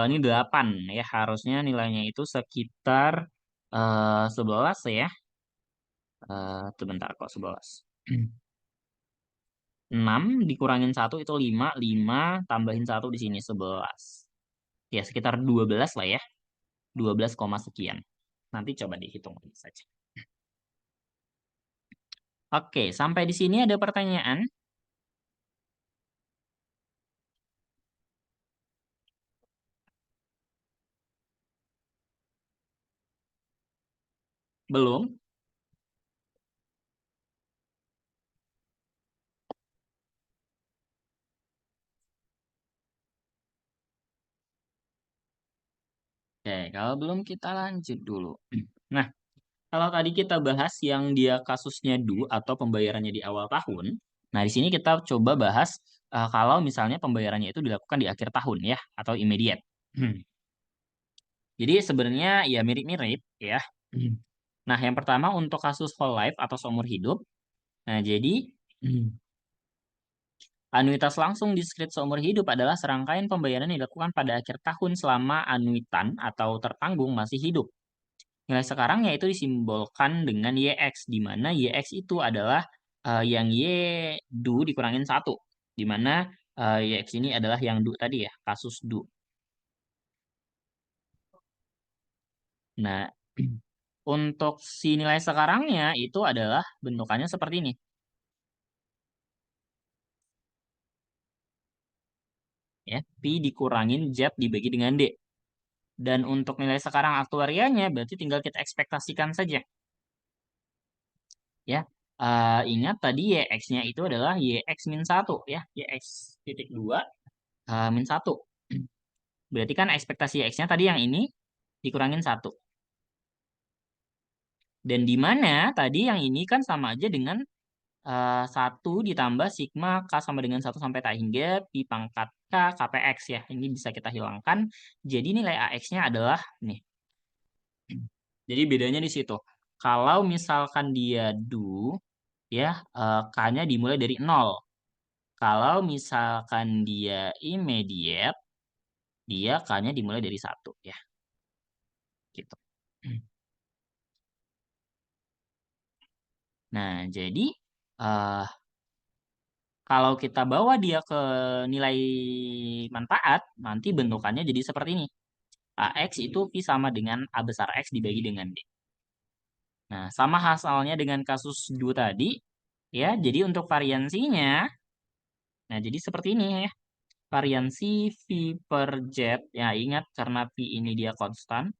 ini 8 ya. Harusnya nilainya itu sekitar 11 ya. Sebentar kok 11. 6 dikurangin 1 itu 5, 5 tambahin 1 di sini 11. Ya, sekitar 12 lah ya. 12, sekian. Nanti coba dihitung lagi saja. Oke, sampai di sini ada pertanyaan? Belum? Oke, kalau belum kita lanjut dulu. Nah, kalau tadi kita bahas yang dia kasusnya due atau pembayarannya di awal tahun, nah di sini kita coba bahas kalau misalnya pembayarannya itu dilakukan di akhir tahun ya, atau immediate. Jadi sebenarnya ya mirip-mirip ya. Nah, yang pertama untuk kasus whole life atau seumur hidup. Nah, jadi anuitas langsung diskrit seumur hidup adalah serangkaian pembayaran yang dilakukan pada akhir tahun selama anuitan atau tertanggung masih hidup. Nilai sekarangnya itu disimbolkan dengan YX, di mana YX itu adalah yang Y du dikurangin 1, di mana YX ini adalah yang du tadi ya, kasus du. Nah, untuk si nilai sekarangnya itu adalah bentukannya seperti ini. Ya, Pi dikurangin Z dibagi dengan D. Dan untuk nilai sekarang aktuarianya berarti tinggal kita ekspektasikan saja. Ya, ingat tadi YX-nya itu adalah YX min 1 ya, YX titik 2 min 1. Berarti kan ekspektasi X-nya tadi yang ini dikurangin 1. Dan di mana tadi yang ini kan sama aja dengan 1 ditambah sigma K sama dengan 1 sampai tak hingga Pi pangkat K KPX ya. Ini bisa kita hilangkan. Jadi nilai AX-nya adalah nih. Jadi bedanya di situ. Kalau misalkan dia do, ya K-nya dimulai dari 0. Kalau misalkan dia immediate, dia K-nya dimulai dari 1 ya. Gitu. Nah, jadi kalau kita bawa dia ke nilai manfaat, nanti bentukannya jadi seperti ini. AX itu Pi sama dengan A besar X dibagi dengan D. Nah, sama hasilnya dengan kasus 2 tadi, ya. Jadi untuk variansinya, nah jadi seperti ini ya. Variansi V per Z, ya ingat karena Pi ini dia konstan,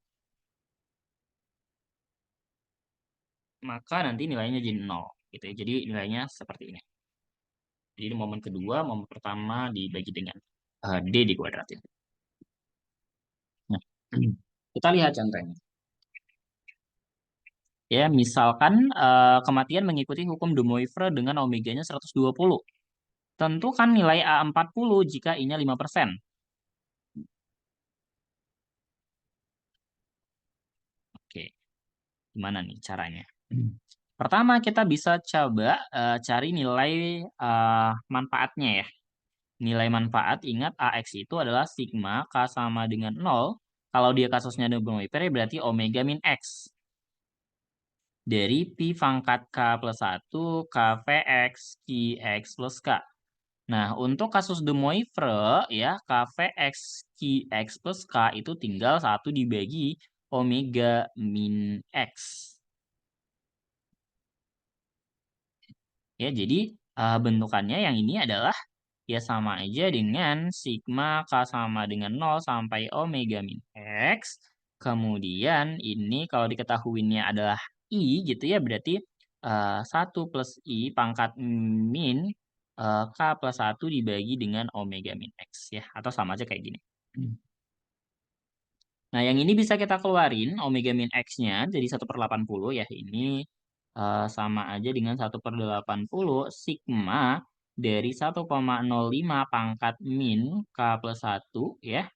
maka nanti nilainya jadi 0. Gitu ya. Jadi nilainya seperti ini. Jadi momen kedua, momen pertama dibagi dengan D dikuadratin. Nah, kita lihat contohnya. Ya, misalkan kematian mengikuti hukum de Moivre dengan omeganya 120. Tentukan nilai A40 jika I-nya 5%. Oke, gimana nih caranya? Pertama, kita bisa coba cari nilai manfaatnya ya. Nilai manfaat, ingat AX itu adalah sigma K sama dengan 0. Kalau dia kasusnya de Moivre berarti omega min X. Dari Pi pangkat K plus 1 KVX QX plus K. Nah, untuk kasus de Moivre, ya, KVX QX plus K itu tinggal 1 dibagi omega min X. Ya, jadi bentukannya yang ini adalah ya sama aja dengan sigma K sama dengan 0 sampai omega min X. Kemudian ini kalau diketahuinya adalah I gitu ya, berarti 1 plus I pangkat min K plus 1 dibagi dengan omega min X ya. Atau sama aja kayak gini. Nah, yang ini bisa kita keluarin omega min X-nya jadi 1/80 ya. Ini sama aja dengan 1/80 sigma dari 1,05 pangkat min K plus 1 ya.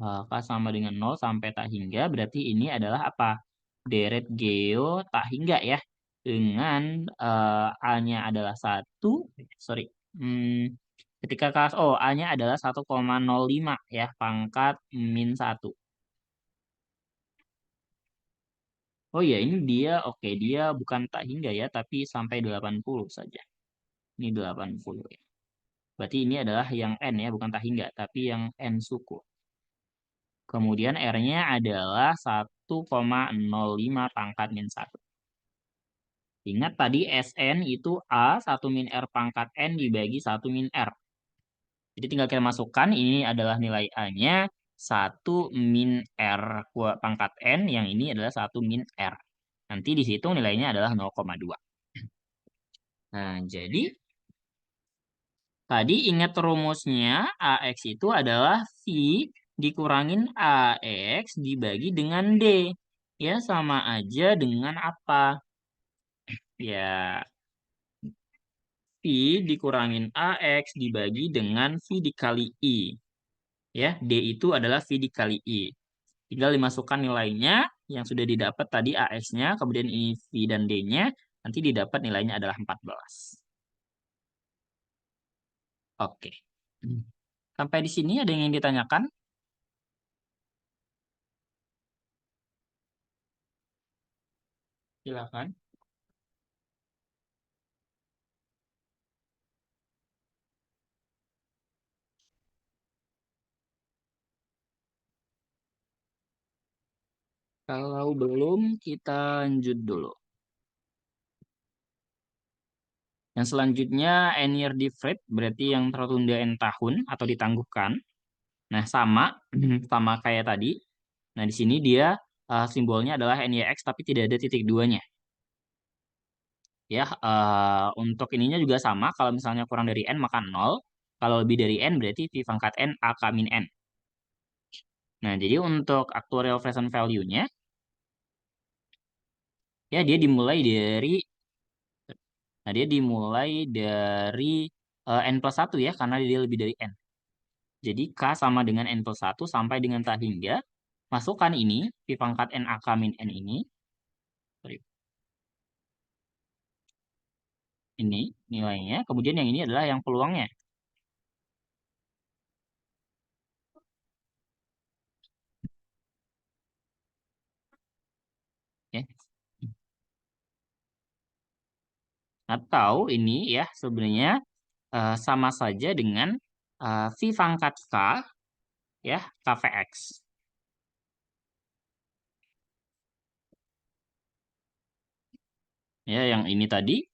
K sama dengan 0 sampai tak hingga, berarti ini adalah apa? Deret geo tak hingga ya. Dengan A-nya adalah 1, sorry. Ketika A-nya adalah 1,05 ya, pangkat min 1. Oh iya, ini dia, oke, dia bukan tak hingga ya, tapi sampai 80 saja. Ini 80 ya. Berarti ini adalah yang N ya, bukan tak hingga, tapi yang N suku. Kemudian R-nya adalah 1,05 pangkat min 1. Ingat tadi Sn itu A 1 min R pangkat N dibagi 1 min R. Jadi tinggal kita masukkan, ini adalah nilai A-nya 1 min R pangkat N, yang ini adalah 1 min R. Nanti dihitung nilainya adalah 0,2. Nah, jadi tadi ingat rumusnya AX itu adalah V dikurangin AX dibagi dengan D. Ya, sama aja dengan apa? Ya, V dikurangin AX dibagi dengan V dikali I. Ya, D itu adalah V dikali I. Tinggal dimasukkan nilainya yang sudah didapat tadi AX-nya, kemudian ini V dan D-nya, nanti didapat nilainya adalah 14. Oke. Sampai di sini ada yang ingin ditanyakan? Silakan. Kalau belum, kita lanjut dulu. Yang selanjutnya, N year deferred, berarti yang tertunda N tahun atau ditangguhkan. Nah, sama, sama kayak tadi. Nah, di sini dia simbolnya adalah NYX, tapi tidak ada titik duanya. Ya, untuk ininya juga sama. Kalau misalnya kurang dari N, maka 0. Kalau lebih dari N, berarti V pangkat N, AK min N. Nah, jadi untuk actuarial present value-nya, ya dia dimulai dari N plus 1 ya, karena dia lebih dari N. Jadi K sama dengan N plus 1 sampai dengan tak hingga. Masukkan ini, V pangkat N AK min N ini. Sorry. Ini nilainya. Kemudian yang ini adalah yang peluangnya. Ya. Atau ini ya sebenarnya sama saja dengan V pangkat K ya, KVX. Ya, yang ini tadi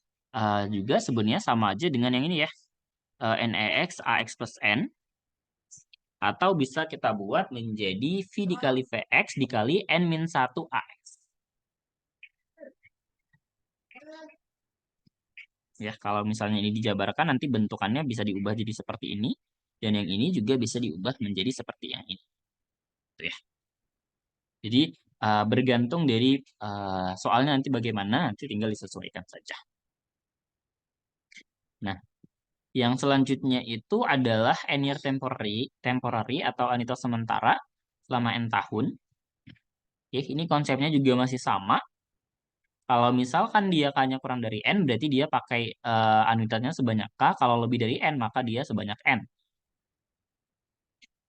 juga sebenarnya sama aja dengan yang ini ya. NEX AX plus N. Atau bisa kita buat menjadi V dikali VX dikali N-1 AX. Ya, kalau misalnya ini dijabarkan nanti bentukannya bisa diubah jadi seperti ini. Dan yang ini juga bisa diubah menjadi seperti yang ini. Tuh ya. Jadi bergantung dari soalnya nanti bagaimana, nanti tinggal disesuaikan saja. Nah, yang selanjutnya itu adalah N-year temporary atau anitos sementara selama N tahun. Ya, ini konsepnya juga masih sama. Kalau misalkan dia K-nya kurang dari N, berarti dia pakai anuitasnya sebanyak K. Kalau lebih dari N, maka dia sebanyak N.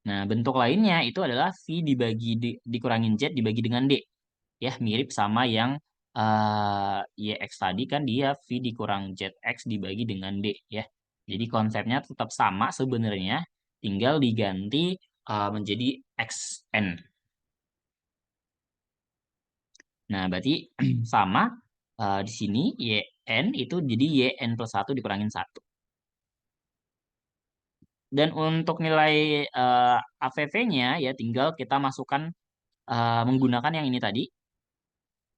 Nah, bentuk lainnya itu adalah V dikurangin Z dibagi dengan D. Ya, mirip sama yang YX tadi kan dia V dikurang ZX dibagi dengan D. Ya, jadi konsepnya tetap sama sebenarnya. Tinggal diganti menjadi XN. Nah, berarti sama di sini YN itu jadi YN plus 1 dikurangin 1. Dan untuk nilai AVV-nya ya tinggal kita masukkan menggunakan yang ini tadi.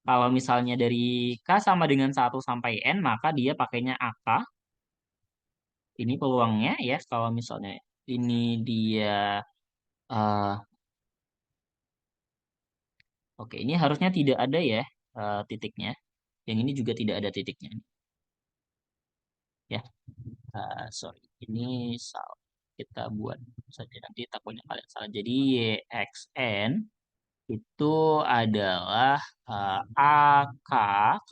Kalau misalnya dari K sama dengan 1 sampai N, maka dia pakainya AK. Ini peluangnya ya, kalau misalnya ini dia... eh, oke, ini harusnya tidak ada ya titiknya. Yang ini juga tidak ada titiknya. Ya, sorry. Ini salah. Kita buat saja nanti takutnya kalian salah. Jadi YXN itu adalah AK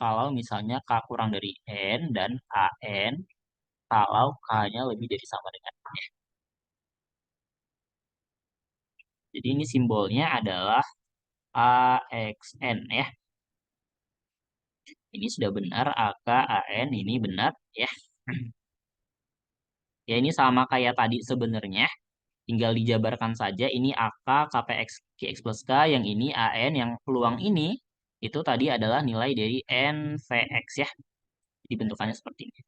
kalau misalnya K kurang dari N dan AN kalau K-nya lebih dari sama dengan N. Jadi ini simbolnya adalah AXN ya. Ini sudah benar, AK, AN ini benar ya. Ya ini sama kayak tadi sebenarnya. Tinggal dijabarkan saja ini AK, KPX, QX plus K, yang ini AN, yang peluang ini itu tadi adalah nilai dari NVX ya. Dibentukannya seperti ini.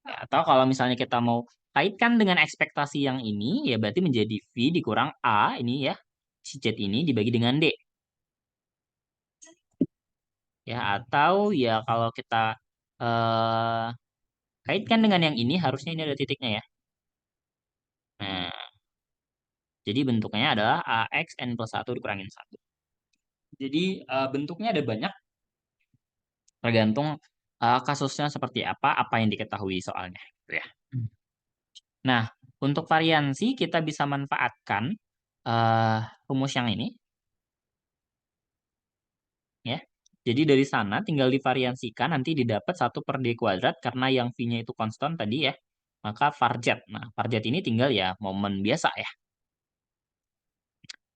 Ya, atau kalau misalnya kita mau kaitkan dengan ekspektasi yang ini, ya berarti menjadi V dikurang A ini ya, si Z ini dibagi dengan D. Ya, atau ya kalau kita eh, kaitkan dengan yang ini, harusnya ini ada titiknya ya. Nah, jadi bentuknya adalah AX N plus 1 dikurangin 1. Jadi bentuknya ada banyak, tergantung kasusnya seperti apa yang diketahui soalnya. Gitu ya. Nah, untuk variansi kita bisa manfaatkan eh, rumus yang ini. Ya. Jadi dari sana tinggal divariansikan, nanti didapat 1 per D kuadrat, karena yang V-nya itu konstan tadi ya. Maka varjet. Nah, varjet ini tinggal ya momen biasa ya.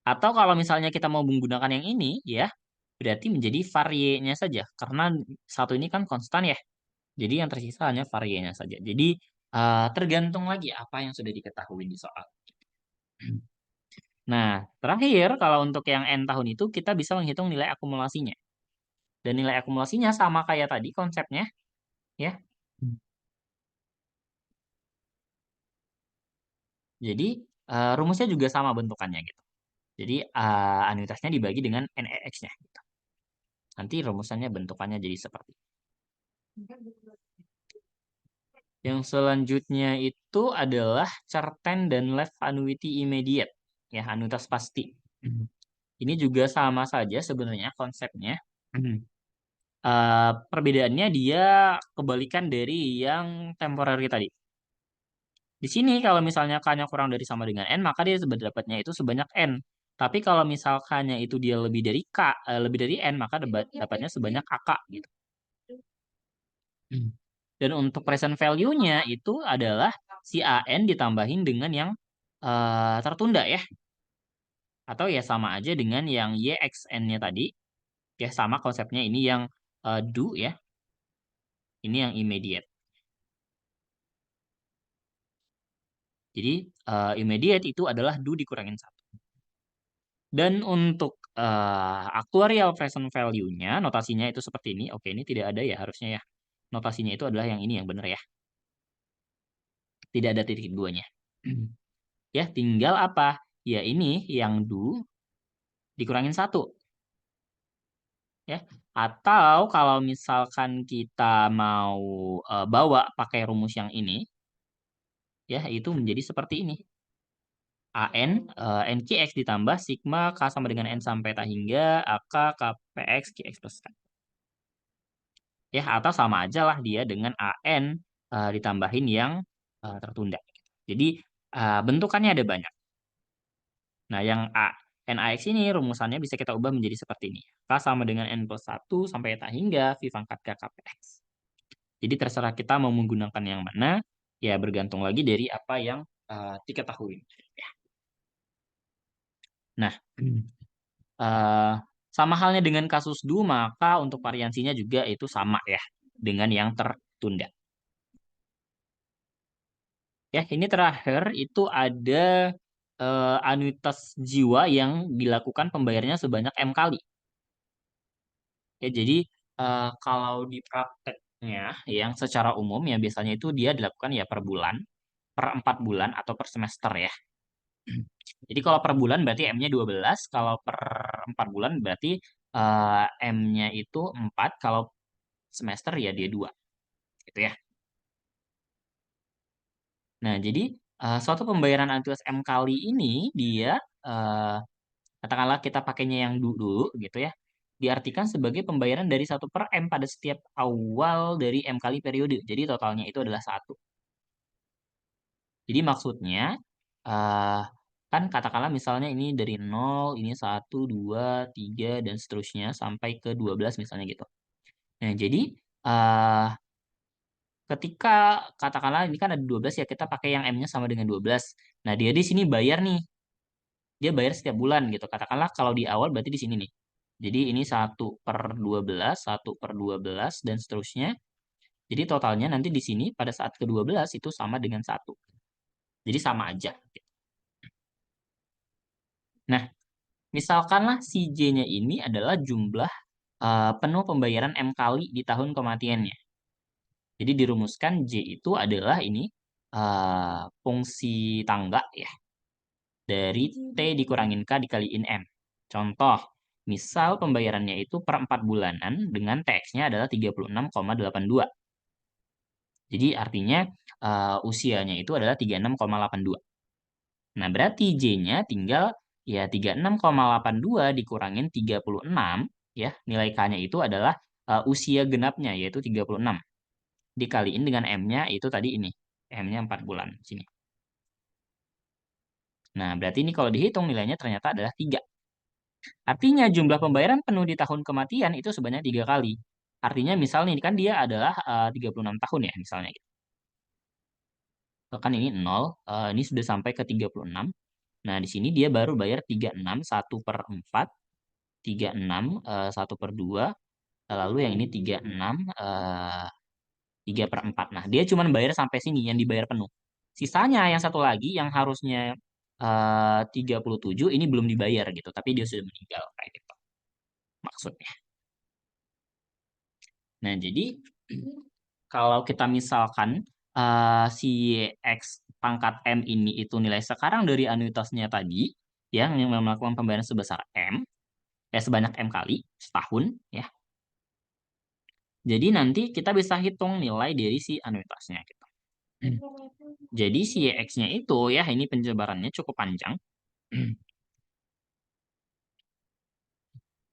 Atau kalau misalnya kita mau menggunakan yang ini ya, berarti menjadi varienya saja. Karena satu ini kan konstan ya. Jadi yang tersisa hanya varienya saja. Jadi tergantung lagi apa yang sudah diketahui di soal. Nah, terakhir kalau untuk yang N tahun itu kita bisa menghitung nilai akumulasinya. Dan nilai akumulasinya sama kayak tadi konsepnya ya. Jadi rumusnya juga sama bentukannya gitu. Jadi anuitasnya dibagi dengan NEX-nya gitu. Nanti rumusannya bentukannya jadi seperti ini. Yang selanjutnya itu adalah certain dan left annuity immediate. Ya, anuitas pasti. Ini juga sama saja sebenarnya konsepnya. Perbedaannya dia kebalikan dari yang temporary tadi. Di sini kalau misalnya K-nya kurang dari sama dengan N, maka dia dapatnya itu sebanyak N. Tapi kalau misalkannya itu dia lebih dari lebih dari N, maka dapatnya sebanyak AK gitu. Dan untuk present value-nya itu adalah si AN ditambahin dengan yang tertunda ya. Atau ya sama aja dengan yang YXN-nya tadi. Ya sama konsepnya, ini yang do ya. Ini yang immediate. Jadi immediate itu adalah do dikurangin 1. Dan untuk actuarial present value-nya, notasinya itu seperti ini. Oke, ini tidak ada ya harusnya ya. Notasinya itu adalah yang ini yang benar ya. Tidak ada titik duanya. Ya, tinggal apa? Ya ini yang do dikurangin 1. Ya. Atau kalau misalkan kita mau bawa pakai rumus yang ini, ya itu menjadi seperti ini. AN, NQX ditambah sigma K sama dengan N sampai tak hingga AK KPX QX plus K. Ya, atau sama aja lah dia dengan AN ditambahin yang tertunda. Jadi bentukannya ada banyak. Nah, yang NAX ini rumusannya bisa kita ubah menjadi seperti ini. K sama dengan N plus 1 sampai tak hingga V pangkat K KPX. Jadi terserah kita mau menggunakan yang mana, ya bergantung lagi dari apa yang diketahui. Ya. Nah, eh, sama halnya dengan kasus do, maka untuk variansinya juga itu sama ya, dengan yang tertunda. Ya, ini terakhir itu ada anuitas jiwa yang dilakukan pembayarannya sebanyak M kali. Ya, jadi kalau di praktek Ya, yang secara umum ya biasanya itu dia dilakukan ya per bulan, per 4 bulan atau per semester ya. Jadi kalau per bulan berarti M-nya 12, kalau per 4 bulan berarti M-nya itu 4, kalau semester ya dia 2. Gitu ya. Nah, jadi suatu pembayaran anuitas M kali ini dia katakanlah kita pakainya yang dulu gitu ya. Diartikan sebagai pembayaran dari 1/M pada setiap awal dari M kali periode. Jadi totalnya itu adalah 1. Jadi maksudnya eh kan katakanlah misalnya ini dari 0, ini 1, 2, 3 dan seterusnya sampai ke 12 misalnya gitu. Nah, jadi eh ketika katakanlah ini kan ada 12 ya, kita pakai yang M-nya sama dengan 12. Nah, dia di sini bayar nih. Dia bayar setiap bulan gitu. Katakanlah kalau di awal berarti di sini nih. Jadi ini 1/12, 1/12 dan seterusnya. Jadi totalnya nanti di sini pada saat ke-12 itu sama dengan 1. Jadi sama aja. Nah, misalkanlah si J-nya ini adalah jumlah penuh pembayaran M kali di tahun kematiannya. Jadi dirumuskan J itu adalah ini fungsi tangga ya dari T dikurangin K dikaliin M. Contoh, misal pembayarannya itu per 4 bulanan dengan TX-nya adalah 36,82. Jadi artinya usianya itu adalah 36,82. Nah, berarti J-nya tinggal ya 36,82 dikurangin 36 ya. Nilai K-nya itu adalah usia genapnya yaitu 36. Dikaliin dengan M-nya itu tadi ini. M-nya 4 bulan sini. Nah, berarti ini kalau dihitung nilainya ternyata adalah 3. Artinya jumlah pembayaran penuh di tahun kematian itu sebanyak 3 kali. Artinya misalnya ini kan dia adalah 36 tahun ya misalnya gitu. Kan ini 0, ini sudah sampai ke 36. Nah, di sini dia baru bayar 36, 1/4, 36, 1/2, lalu yang ini 36, 3/4. Nah, dia cuma bayar sampai sini yang dibayar penuh. Sisanya yang satu lagi yang harusnya 37 ini belum dibayar gitu, tapi dia sudah meninggal kayak gitu maksudnya. Nah, jadi kalau kita misalkan si X pangkat M ini itu nilai sekarang dari anuitasnya tadi, yang melakukan pembayaran sebesar M, sebanyak M kali setahun, ya. Jadi nanti kita bisa hitung nilai dari si anuitasnya gitu. Jadi si X-nya itu ya, ini penjabarannya cukup panjang.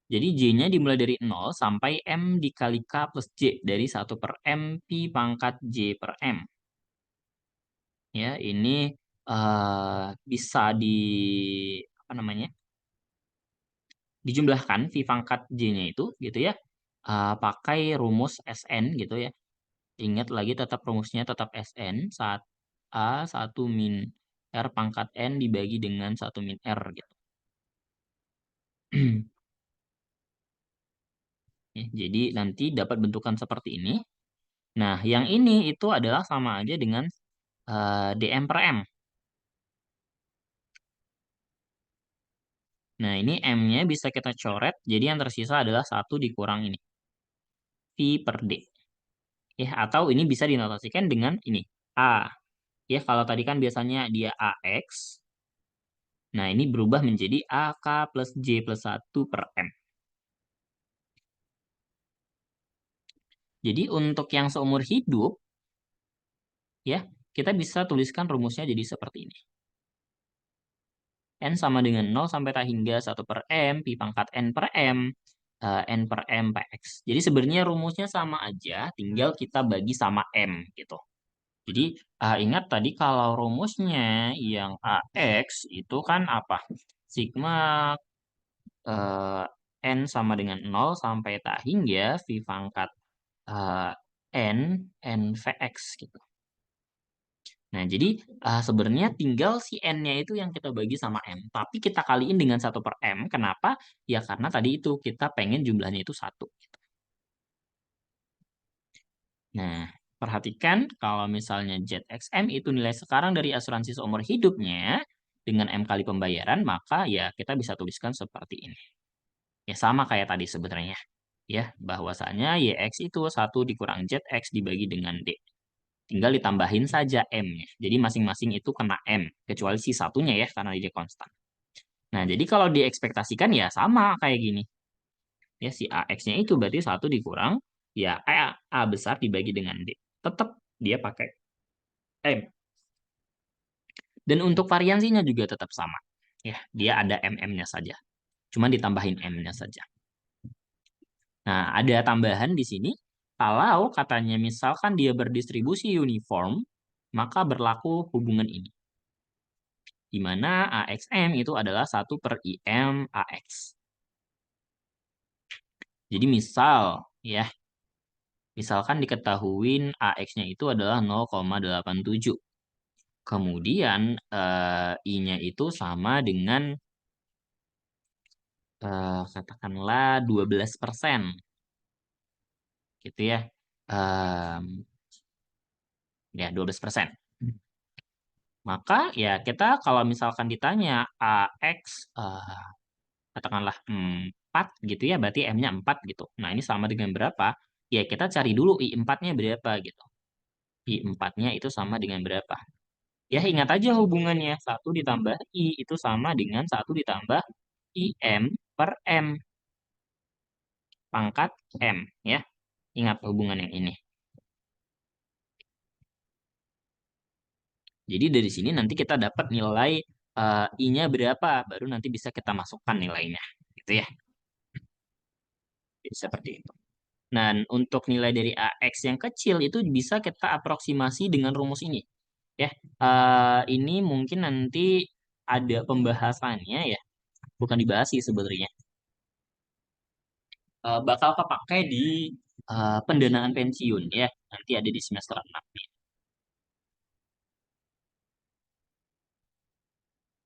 Jadi J-nya dimulai dari 0 sampai M dikali K plus J dari 1/M Pi pangkat J per M. Ya, ini bisa apa namanya? Dijumlahkan V pangkat J-nya itu gitu ya. Pakai rumus SN gitu ya. Ingat lagi tetap rumusnya tetap SN saat A 1 min R pangkat N dibagi dengan 1 min R gitu. Ya, jadi nanti dapat bentukan seperti ini. Nah, yang ini itu adalah sama aja dengan DM per M. Nah, ini M-nya bisa kita coret, jadi yang tersisa adalah 1 dikurang ini. V per D. Ya, atau ini bisa dinotasikan dengan ini. A. Ya, kalau tadi kan biasanya dia AX. Nah, ini berubah menjadi AK plus J plus 1 per M. Jadi untuk yang seumur hidup, ya, kita bisa tuliskan rumusnya jadi seperti ini. N sama dengan 0 sampai tak hingga 1/M, pi pangkat N per M, N per M PX. Jadi sebenarnya rumusnya sama aja, tinggal kita bagi sama M gitu. Jadi ingat tadi kalau rumusnya yang AX itu kan apa? Sigma N sama dengan 0 sampai tak hingga V pangkat eh, N, NVX gitu. Nah, jadi sebenarnya tinggal si N-nya itu yang kita bagi sama M. Tapi kita kaliin dengan 1/M. Kenapa? Ya karena tadi itu kita pengen jumlahnya itu 1. Nah, perhatikan kalau misalnya ZXM itu nilai sekarang dari asuransi seumur hidupnya dengan M kali pembayaran, maka ya kita bisa tuliskan seperti ini. Ya sama kayak tadi sebenarnya. Ya, bahwasanya YX itu 1 dikurang ZX dibagi dengan D. Tinggal ditambahin saja M-nya. Jadi masing-masing itu kena M, kecuali si satunya ya, karena dia konstan. Nah, jadi kalau diekspektasikan ya sama kayak gini. Ya, si AX-nya itu berarti 1 dikurang, ya A besar dibagi dengan D. Tetap dia pakai M. Dan untuk variansinya juga tetap sama. Ya, dia ada MM-nya saja. Cuma ditambahin M-nya saja. Nah, ada tambahan di sini. Kalau katanya misalkan dia berdistribusi uniform, maka berlaku hubungan ini. Di mana AXM itu adalah 1 per IM AX. Jadi misal, ya, misalkan diketahuin AX-nya itu adalah 0,87. Kemudian I-nya itu sama dengan katakanlah 12%. Gitu ya. Ya, 12%. Maka ya kita kalau misalkan ditanya AX katakanlah 4 gitu ya, berarti M-nya 4 gitu. Nah, ini sama dengan berapa? Ya kita cari dulu I4-nya berapa gitu. I4-nya itu sama dengan berapa? Ya ingat aja hubungannya. 1 ditambah I itu sama dengan 1 ditambah IM per M. Pangkat M ya. Ingat hubungan yang ini. Jadi dari sini nanti kita dapat nilai I-nya berapa, baru nanti bisa kita masukkan nilainya. Gitu ya. Jadi seperti itu. Dan untuk nilai dari AX yang kecil itu bisa kita aproksimasi dengan rumus ini. Ya, ini mungkin nanti ada pembahasannya ya. Bukan dibahas sih sebenarnya. Bakal kepakai di pendanaan pensiun ya. Nanti ada di semester 6.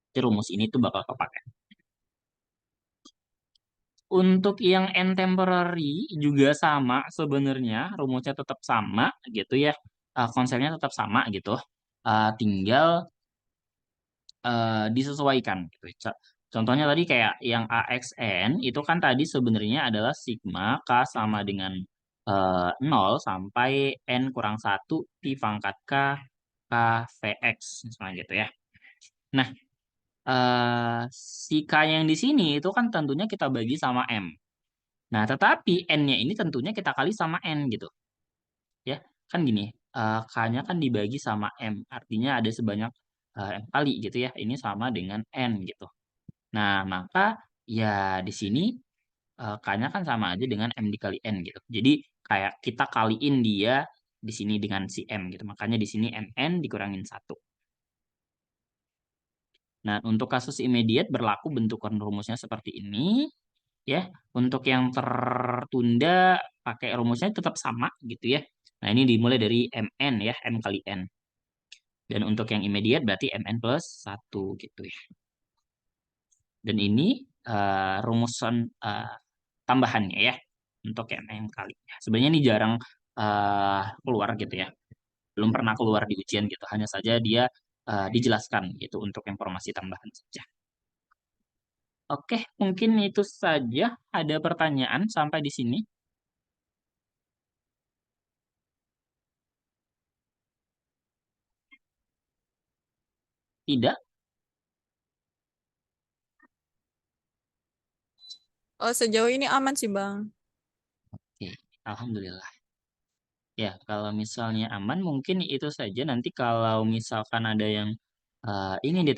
Jadi rumus ini tuh bakal kepakai. Untuk yang N temporary juga sama sebenarnya, rumusnya tetap sama gitu ya. Konsepnya tetap sama gitu. Tinggal disesuaikan gitu. Contohnya tadi kayak yang AXN itu kan tadi sebenarnya adalah sigma K sama dengan 0 sampai N kurang 1 pi pangkat K K VX misalnya gitu ya. Nah, si K yang di sini itu kan tentunya kita bagi sama M. Nah, tetapi N-nya ini tentunya kita kali sama N gitu. Ya, kan gini, K-nya kan dibagi sama M. Artinya ada sebanyak M kali gitu ya. Ini sama dengan N gitu. Nah, maka ya di sini K-nya kan sama aja dengan M dikali N gitu. Jadi kayak kita kaliin dia di sini dengan si M gitu. Makanya di sini MN dikurangin 1. Nah, untuk kasus immediate berlaku bentukan rumusnya seperti ini. Ya, untuk yang tertunda pakai rumusnya tetap sama gitu ya. Nah, ini dimulai dari MN ya, M kali N. Dan untuk yang immediate berarti MN plus 1 gitu ya. Dan ini rumusan tambahannya ya untuk MM kali. Sebenarnya ini jarang keluar gitu ya. Belum pernah keluar di ujian gitu. Hanya saja dia dijelaskan gitu untuk informasi tambahan saja. Oke, mungkin itu saja. Ada pertanyaan sampai di sini? Tidak? Oh, sejauh ini aman sih, Bang. Oke, alhamdulillah. Ya, kalau misalnya aman mungkin itu saja. Nanti kalau misalkan ada yang ingin ditanya